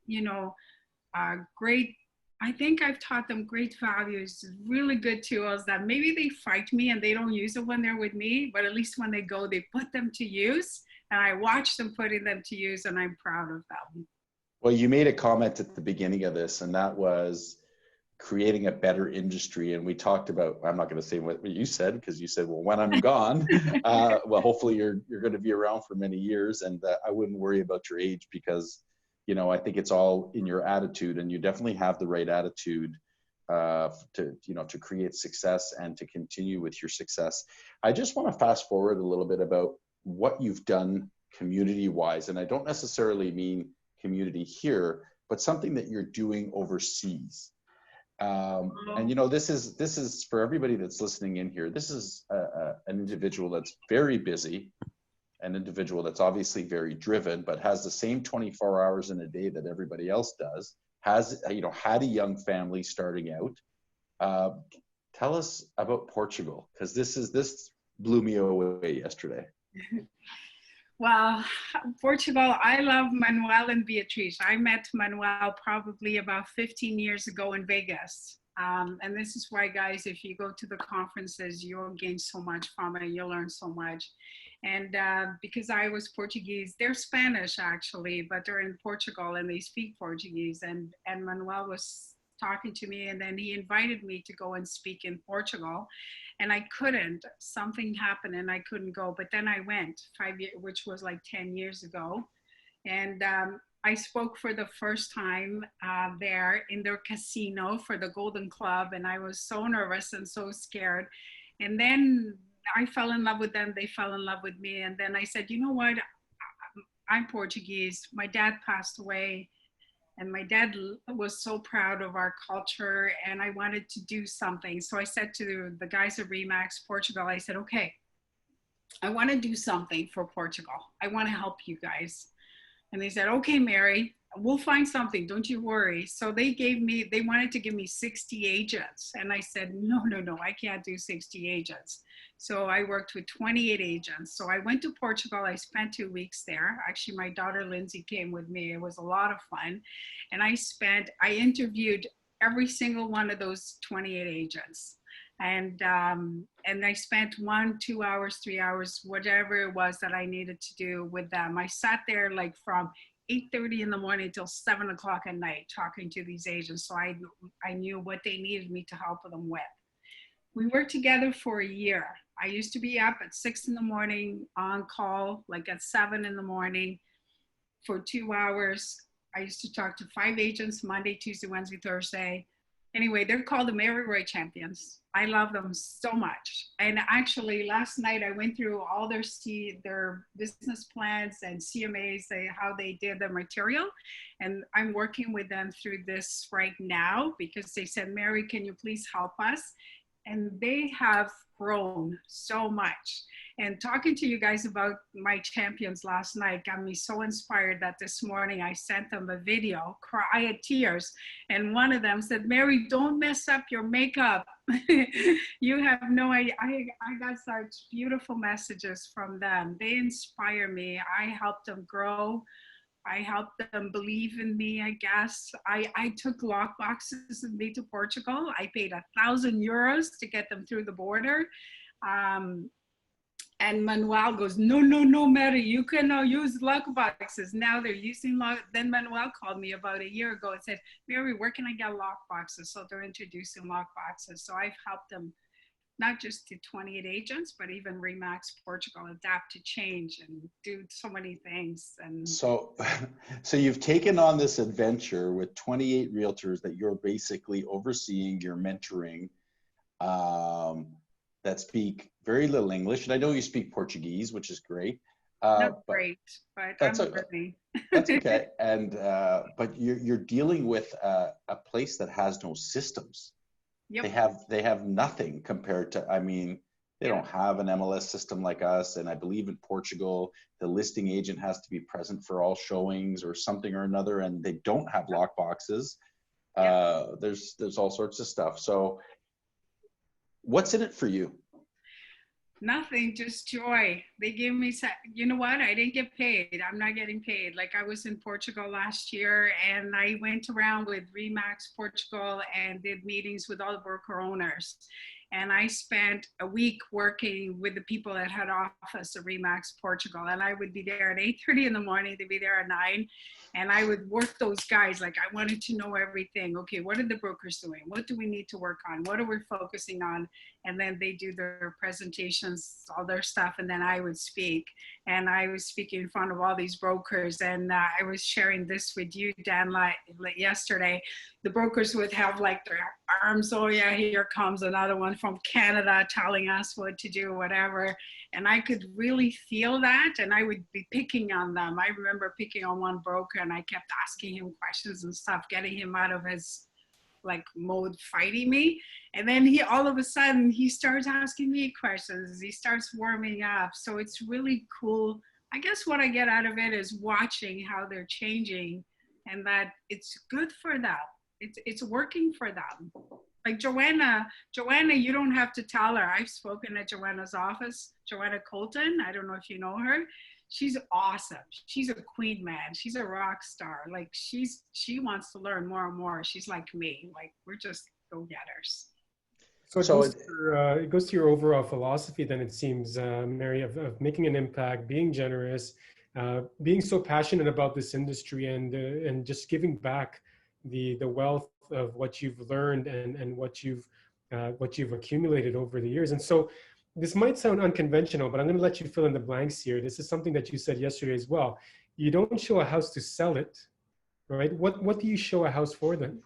I think I've taught them great values, really good tools that maybe they fight me and they don't use it when they're with me, but at least when they go, they put them to use. And I watch them putting them to use and I'm proud of them. Well, you made a comment at the beginning of this, and that was creating a better industry. And we talked about, I'm not going to say what you said, because you said, well, when I'm gone, well, hopefully you're going to be around for many years, and I wouldn't worry about your age, because I think it's all in your attitude, and you definitely have the right attitude to create success and to continue with your success. I just want to fast forward a little bit about what you've done community-wise, and I don't necessarily mean community here, but something that you're doing overseas. And this is for everybody that's listening in here. This is an individual that's very busy, an individual that's obviously very driven, but has the same 24 hours in a day that everybody else does, has, had a young family starting out. Tell us about Portugal, because this blew me away yesterday. Well, Portugal, I love Manuel and Beatriz. I met Manuel probably about 15 years ago in Vegas. And this is why, guys, if you go to the conferences, you'll gain so much from it. You'll learn so much. And because I was Portuguese, they're Spanish actually, but they're in Portugal and they speak Portuguese. And Manuel was talking to me, and then he invited me to go and speak in Portugal. And I couldn't, something happened and I couldn't go. But then I went 5 years, which was like 10 years ago. And I spoke for the first time there in their casino for the Golden Club. And I was so nervous and so scared. And then I fell in love with them. They fell in love with me. And then I said, you know what? I'm Portuguese. My dad passed away. And my dad was so proud of our culture, and I wanted to do something. So I said to the guys at Remax Portugal, I said, okay, I want to do something for Portugal. I want to help you guys. And they said, okay, Mary, we'll find something. Don't you worry. So they wanted to give me 60 agents. And I said, no, I can't do 60 agents. So I worked with 28 agents. So I went to Portugal. I spent 2 weeks there. Actually, my daughter Lindsay came with me. It was a lot of fun. And I interviewed every single one of those 28 agents. And I spent 1, 2 hours, 3 hours, whatever it was that I needed to do with them. I sat there like from 8:30 in the morning till 7 o'clock at night talking to these agents. So I knew what they needed me to help them with. We worked together for a year. I used to be up at 6 in the morning on call, like at 7 in the morning for 2 hours. I used to talk to 5 agents Monday, Tuesday, Wednesday, Thursday. Anyway, they're called the Mary Roy Champions. I love them so much. And actually last night I went through all their business plans and CMAs, how they did their material. And I'm working with them through this right now because they said, Mary, can you please help us? And they have grown so much. And talking to you guys about my champions last night got me so inspired that this morning I sent them a video, I had tears. And one of them said, Mary, don't mess up your makeup. You have no idea. I got such beautiful messages from them. They inspire me. I helped them grow. I helped them believe in me, I guess. I took lock boxes with me to Portugal. I paid €1,000 to get them through the border. And Manuel goes, no, no, no, Mary, you cannot use lock boxes. Now they're using lock. Then Manuel called me about a year ago and said, Mary, where can I get lock boxes? So they're introducing lock boxes. So I've helped them, not just to 28 agents, but even Remax Portugal adapt to change and do so many things. And so you've taken on this adventure with 28 realtors that you're basically overseeing, you're mentoring, that speak very little English. And I know you speak Portuguese, which is great. not great, but I'm learning. That's okay. And but you're dealing with a place that has no systems. Yep. They have nothing compared to, I mean, they don't have an MLS system like us. And I believe in Portugal, the listing agent has to be present for all showings or something or another, and they don't have lock boxes. There's all sorts of stuff. So what's in it for you? Nothing, just joy. They give me, you know what? I didn't get paid. I'm not getting paid. Like I was in Portugal last year and I went around with Remax Portugal and did meetings with all the broker owners. And I spent a week working with the people that had office at Remax Portugal. And I would be there at 8:30 in the morning, they'd be there at 9. And I would work those guys. Like I wanted to know everything. Okay, what are the brokers doing? What do we need to work on? What are we focusing on? And then they do their presentations, all their stuff. And then I would speak. And I was speaking in front of all these brokers. And I was sharing this with you, Dan, like yesterday. The brokers would have like their arms, oh yeah, here comes another one from Canada telling us what to do, whatever. And I could really feel that, and I would be picking on them. I remember picking on one broker and I kept asking him questions and stuff, getting him out of his like mode fighting me. And then he all of a sudden he starts asking me questions. He starts warming up. So it's really cool. I guess what I get out of it is watching how they're changing and that it's good for them. It's working for them. Like Joanna, you don't have to tell her. I've spoken at Joanna's office, Joanna Colton. I don't know if you know her. She's awesome. She's a queen, man. She's a rock star. Like she wants to learn more and more. She's like me. Like we're just go-getters. So it goes to your overall philosophy then, it seems, Mary, of making an impact, being generous, being so passionate about this industry and just giving back the wealth of what you've learned and what you've accumulated over the years. And so this might sound unconventional, but I'm going to let you fill in the blanks here. This is something that you said yesterday as well. You don't show a house to sell it, right? What do you show a house for then?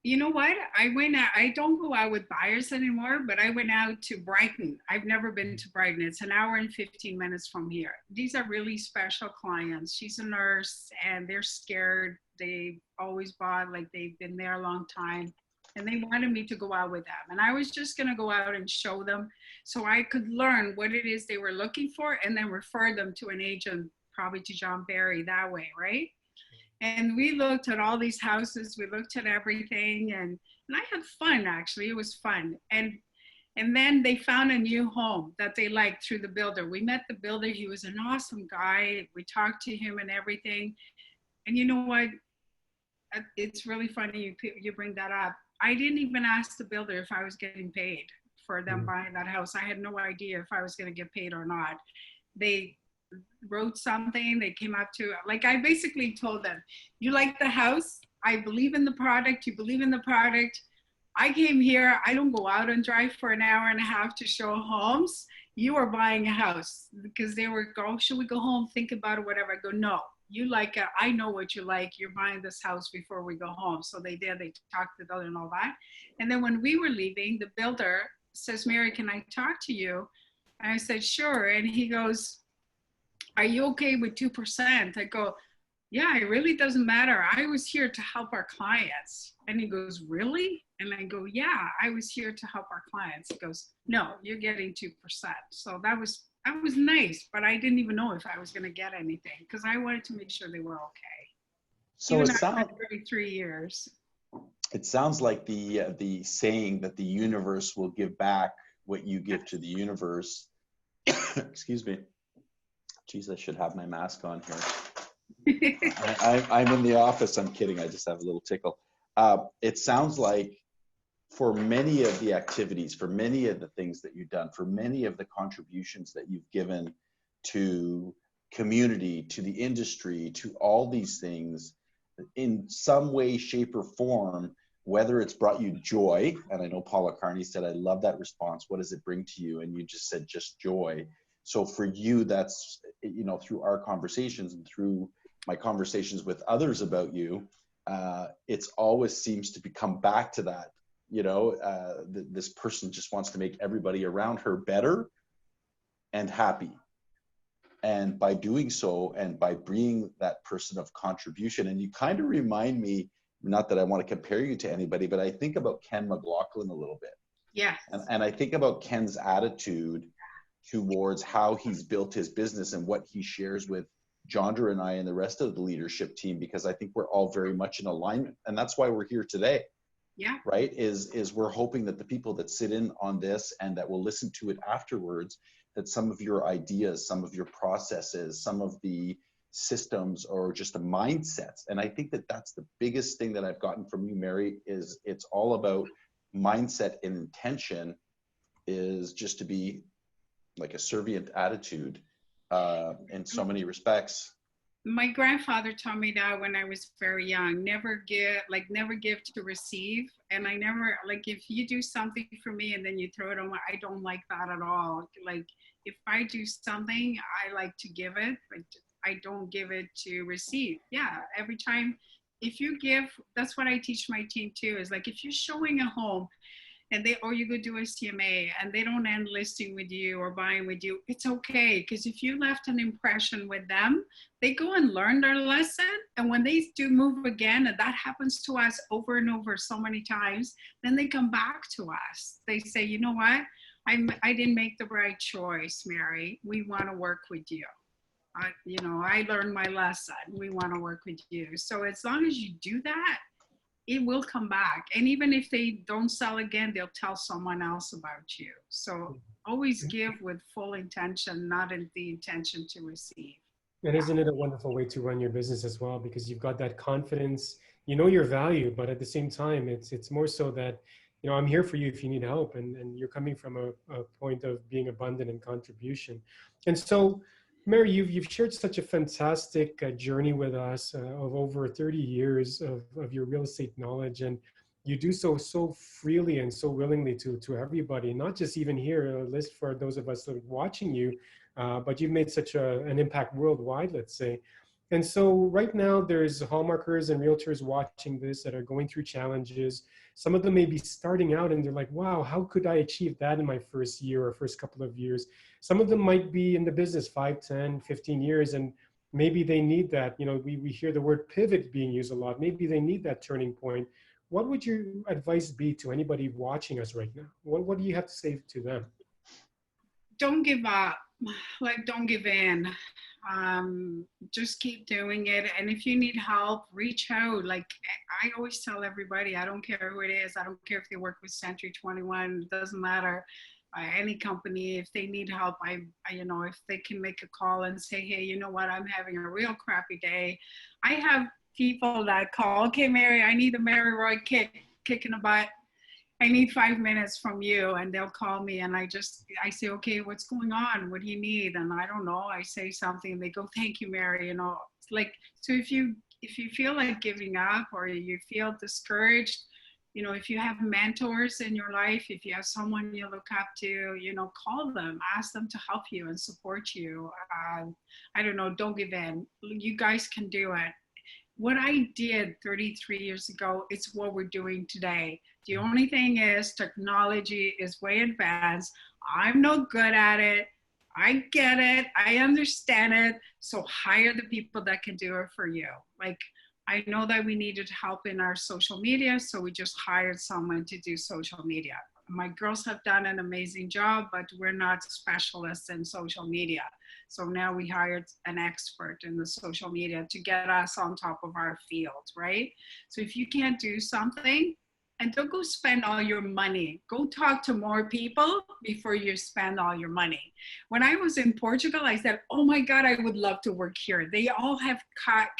You know what? I don't go out with buyers anymore, but I went out to Brighton. I've never been to Brighton. It's an hour and 15 minutes from here. These are really special clients. She's a nurse and they're scared. They always bought, like they've been there a long time. And they wanted me to go out with them. And I was just going to go out and show them so I could learn what it is they were looking for and then refer them to an agent, probably to John Barry that way, right? And we looked at all these houses, we looked at everything, and I had fun, actually. It was fun. And then they found a new home that they liked through the builder. We met the builder. He was an awesome guy. We talked to him and everything. And you know what? It's really funny you bring that up. I didn't even ask the builder if I was getting paid for them buying that house. I had no idea if I was going to get paid or not. They wrote something, they came up to, like I basically told them, you like the house, I believe in the product, you believe in the product. I came here, I don't go out and drive for an hour and a half to show homes. You are buying a house. Because they were go, should we go home, think about it, whatever. I go, no, you like it, I know what you like, you're buying this house before we go home. So they did, they talked to the builder and all that. And then when we were leaving, the builder says, Mary, can I talk to you? And I said, sure. And he goes, are you okay with 2%? I go, yeah, it really doesn't matter. I was here to help our clients. And he goes, really? And I go, yeah, I was here to help our clients. He goes, no, you're getting 2%. So that was nice, but I didn't even know if I was going to get anything because I wanted to make sure they were okay. So even it sounds 33 years. It sounds like the saying that the universe will give back what you give to the universe. Excuse me. Geez, I should have my mask on here. I'm in the office. I'm kidding. I just have a little tickle. It sounds like for many of the activities, for many of the things that you've done, for many of the contributions that you've given to community, to the industry, to all these things in some way, shape, or form, whether it's brought you joy. And I know Paula Carney said, I love that response. What does it bring to you? And you just said, just joy. So for you, that's, you know, through our conversations and through my conversations with others about you, it's always seems to come back to that, you know, this person just wants to make everybody around her better and happy. And by doing so, and by being that person of contribution, and you kind of remind me, not that I want to compare you to anybody, but I think about Ken McLaughlin a little bit. Yeah. And I think about Ken's attitude towards how he's built his business and what he shares with Johnder and I and the rest of the leadership team, because I think we're all very much in alignment. And that's why we're here today. Yeah. Right? Is we're hoping that the people that sit in on this and that will listen to it afterwards, that some of your ideas, some of your processes, some of the systems, or just the mindsets. And I think that that's the biggest thing that I've gotten from you, Mary, is it's all about mindset and intention, is just to be like a servient attitude in so many respects. My grandfather taught me that when I was very young. Never give to receive. And I never, like, if you do something for me and then you throw it on, I don't like that at all. Like, if I do something, I like to give it, but I don't give it to receive. Yeah, every time, if you give, that's what I teach my team too, is like, if you're showing a home, and or you go do a CMA and they don't end listing with you or buying with you, it's okay. Because if you left an impression with them, they go and learn their lesson. And when they do move again, and that happens to us over and over so many times, then they come back to us. They say, you know what? I didn't make the right choice, Mary. We want to work with you. I learned my lesson. We want to work with you. So as long as you do that, it will come back. And even if they don't sell again, they'll tell someone else about you. So always give with full intention, not in the intention to receive. And isn't it a wonderful way to run your business as well? Because you've got that confidence, you know your value, but at the same time, it's more so that, you know, I'm here for you if you need help, and you're coming from a point of being abundant in contribution. And so, Mary, you've shared such a fantastic journey with us of over 30 years of your real estate knowledge, and you do so freely and so willingly to everybody, not just even here, a list for those of us that are watching you, but you've made such an impact worldwide, let's say. And so right now there's Hallmarkers and realtors watching this that are going through challenges. Some of them may be starting out and they're like, wow, how could I achieve that in my first year or first couple of years? Some of them might be in the business 5, 10, 15 years, and maybe they need that. You know, we hear the word pivot being used a lot. Maybe they need that turning point. What would your advice be to anybody watching us right now? What do you have to say to them? Don't give up. Like, don't give in. Just keep doing it. And if you need help, reach out. Like I always tell everybody, I don't care who it is. I don't care if they work with Century 21, it doesn't matter. Any company, if they need help, if they can make a call and say, hey, you know what, I'm having a real crappy day. I have people that call, okay, Mary, I need a Mary Roy kick in the butt. I need 5 minutes from you. And they'll call me and I say, okay, what's going on? What do you need? And I don't know. I say something and they go, thank you, Mary. You know, like, so if you feel like giving up or you feel discouraged, you know, if you have mentors in your life, if you have someone you look up to, you know, call them, ask them to help you and support you. I don't know, don't give in. You guys can do it. What I did 33 years ago, it's what we're doing today. The only thing is technology is way advanced. I'm no good at it. I get it. I understand it. So hire the people that can do it for you. Like, I know that we needed help in our social media, so we just hired someone to do social media. My girls have done an amazing job, but we're not specialists in social media. So now we hired an expert in the social media to get us on top of our field, right? So if you can't do something, And don't go spend all your money. Go talk to more people before you spend all your money. When I was in Portugal, I said, oh my God, I would love to work here. They all have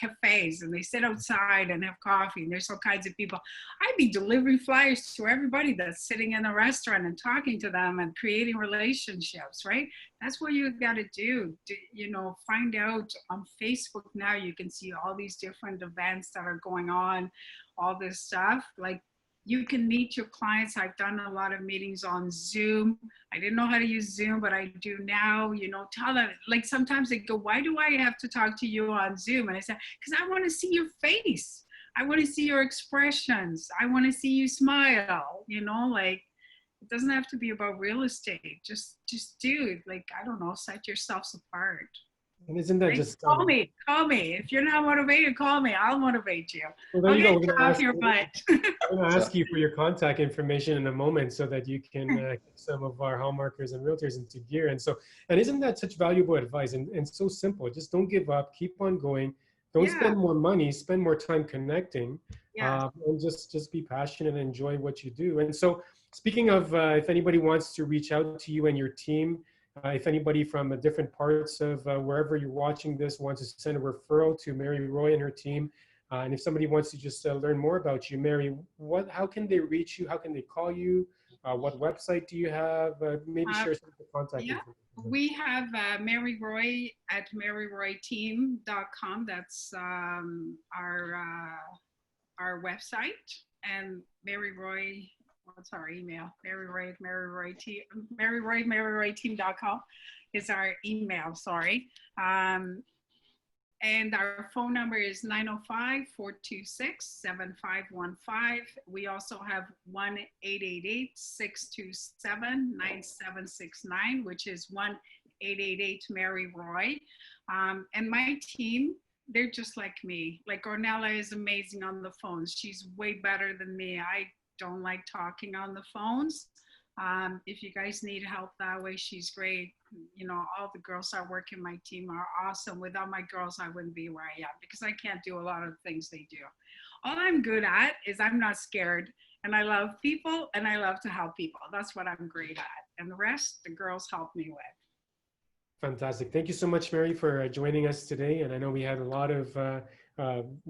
cafes and they sit outside and have coffee and there's all kinds of people. I'd be delivering flyers to everybody that's sitting in a restaurant and talking to them and creating relationships, right? That's what you got to do. You know, find out on Facebook now, you can see all these different events that are going on, all this stuff. Like, you can meet your clients. I've done a lot of meetings on Zoom. I didn't know how to use Zoom, but I do now. You know, tell them, like sometimes they go, why do I have to talk to you on Zoom? And I said, because I want to see your face. I want to see your expressions. I want to see you smile, you know, like it doesn't have to be about real estate. Just do it. Like, I don't know, set yourselves apart. And isn't that Like, just call me. If you're not motivated, call me. I'll motivate you. well, there I'll you go. get you off your butt. I'm going to ask you for your contact information in a moment so that you can get some of our Hallmarkers and realtors into gear. And so, and isn't that such valuable advice and so simple? Just don't give up. Keep on going. Don't spend more money. Spend more time connecting. And just be passionate and enjoy what you do. And so, speaking of, if anybody wants to reach out to you and your team, if anybody from different parts of wherever you're watching this wants to send a referral to Mary Roy and her team, and if somebody wants to just learn more about you, Mary, how can they reach you? How can they call you? What website do you have? Maybe share some of the contact information. We have Mary Roy at maryroyteam.com. That's our website. And Mary Roy, what's our email? maryroyteam.com is our email, sorry. And our phone number is 905-426-7515. We also have 1-888-627-9769, which is 1-888-MARY-ROY. And my team, they're just like me. Like Ornella is amazing on the phones. She's way better than me. I don't like talking on the phones. If you guys need help that way, she's great. You know, all the girls that work in my team are awesome. Without my girls, I wouldn't be where I am because I can't do a lot of the things they do. All I'm good at is I'm not scared and I love people and I love to help people. That's what I'm great at. And the rest, the girls help me with. Fantastic. Thank you so much, Mary, for joining us today. And I know we had a lot of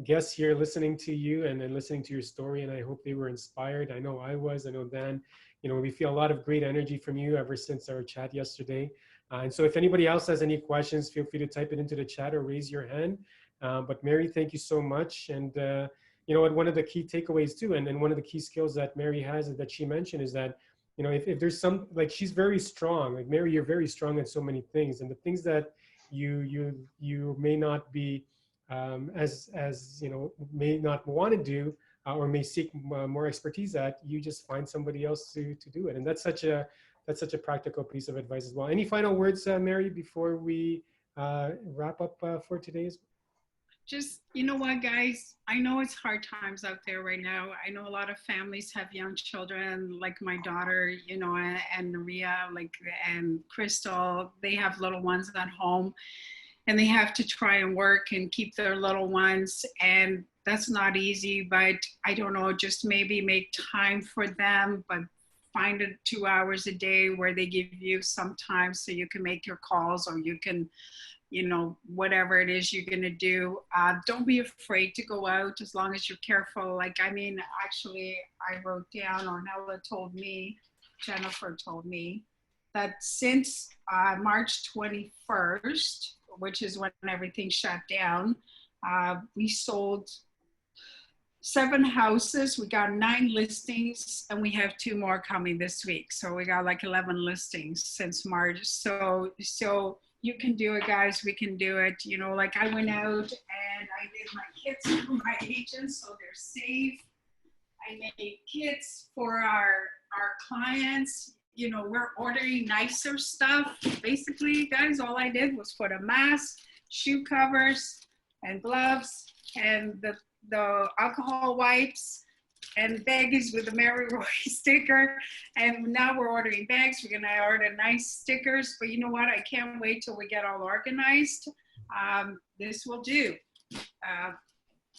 guests here listening to you and listening to your story, and I hope they were inspired. I know I was. I know Dan. You know, we feel a lot of great energy from you ever since our chat yesterday. And so if anybody else has any questions, feel free to type it into the chat or raise your hand. But Mary, thank you so much. And you know what, one of the key takeaways too, and one of the key skills that Mary has that she mentioned is that, you know, if there's some, like, she's very strong. Like Mary, you're very strong in so many things, and the things that you may not be as you know, may not want to do or may seek more expertise at, you just find somebody else to do it. And that's such a practical piece of advice as well. Any final words, Mary, before we wrap up for today's? Just, you know what, guys, I know it's hard times out there right now. I know a lot of families have young children, like my daughter, you know, and Maria, like, and Crystal, they have little ones at home and they have to try and work and keep their little ones. And that's not easy, but I don't know, just maybe make time for them, but find it 2 hours a day where they give you some time so you can make your calls or you can, you know, whatever it is you're gonna do. Don't be afraid to go out as long as you're careful. Like, I mean, actually, I wrote down, or Nella told me, Jennifer told me, that since March 21st, which is when everything shut down, we sold 7 houses, we got 9 listings, and we have 2 more coming this week. So we got like 11 listings since March. So you can do it, guys. We can do it. You know, like I went out and I did my kits for my agents so they're safe. I made kits for our clients. You know, we're ordering nicer stuff. Basically, guys, all I did was put a mask, shoe covers, and gloves, and the alcohol wipes, and baggies with the Mary Roy sticker. And now we're ordering bags. We're gonna order nice stickers, but you know what? I can't wait till we get all organized. This will do.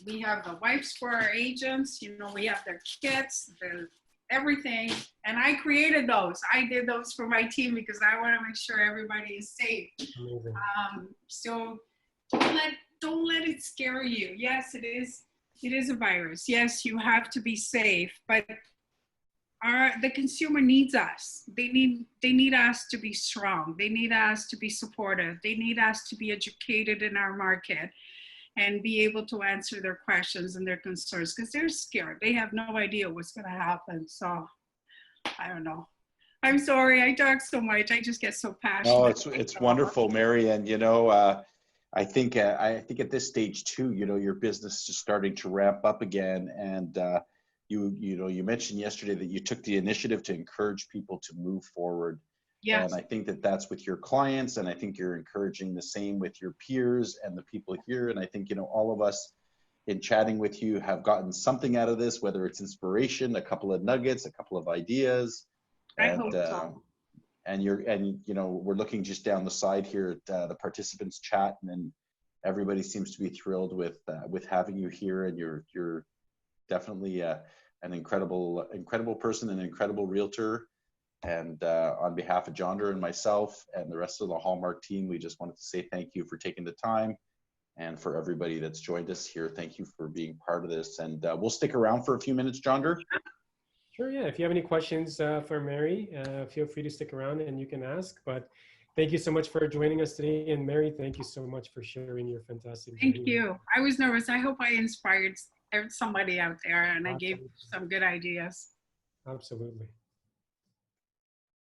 we have the wipes for our agents. You know, we have their kits, everything. And I created those. I did those for my team because I want to make sure everybody is safe. Amazing. So don't let it scare you. Yes, it is a virus. Yes, you have to be safe, but the consumer needs us. They need us to be strong. They need us to be supportive. They need us to be educated in our market and be able to answer their questions and their concerns because they're scared. They have no idea what's going to happen. So I don't know. I'm sorry, I talk so much. I just get so passionate. Oh, it's wonderful, Mary. And, you know, I think at this stage too, you know, your business is starting to ramp up again. And you mentioned yesterday that you took the initiative to encourage people to move forward. Yes. And I think that that's with your clients, and I think you're encouraging the same with your peers and the people here. And I think, you know, all of us in chatting with you have gotten something out of this, whether it's inspiration, a couple of nuggets, a couple of ideas. I hope so. And you know, we're looking just down the side here at the participants chat, and then everybody seems to be thrilled with having you here. And you're definitely an incredible person, an incredible realtor. And on behalf of Johnder and myself and the rest of the Hallmark team, we just wanted to say thank you for taking the time. And for everybody that's joined us here, thank you for being part of this. And we'll stick around for a few minutes, Johnder. Sure, yeah. If you have any questions for Mary, feel free to stick around and you can ask. But thank you so much for joining us today. And Mary, thank you so much for sharing your fantastic journey. Thank you. I was nervous. I hope I inspired somebody out there and I gave Absolutely. some good ideas. Absolutely.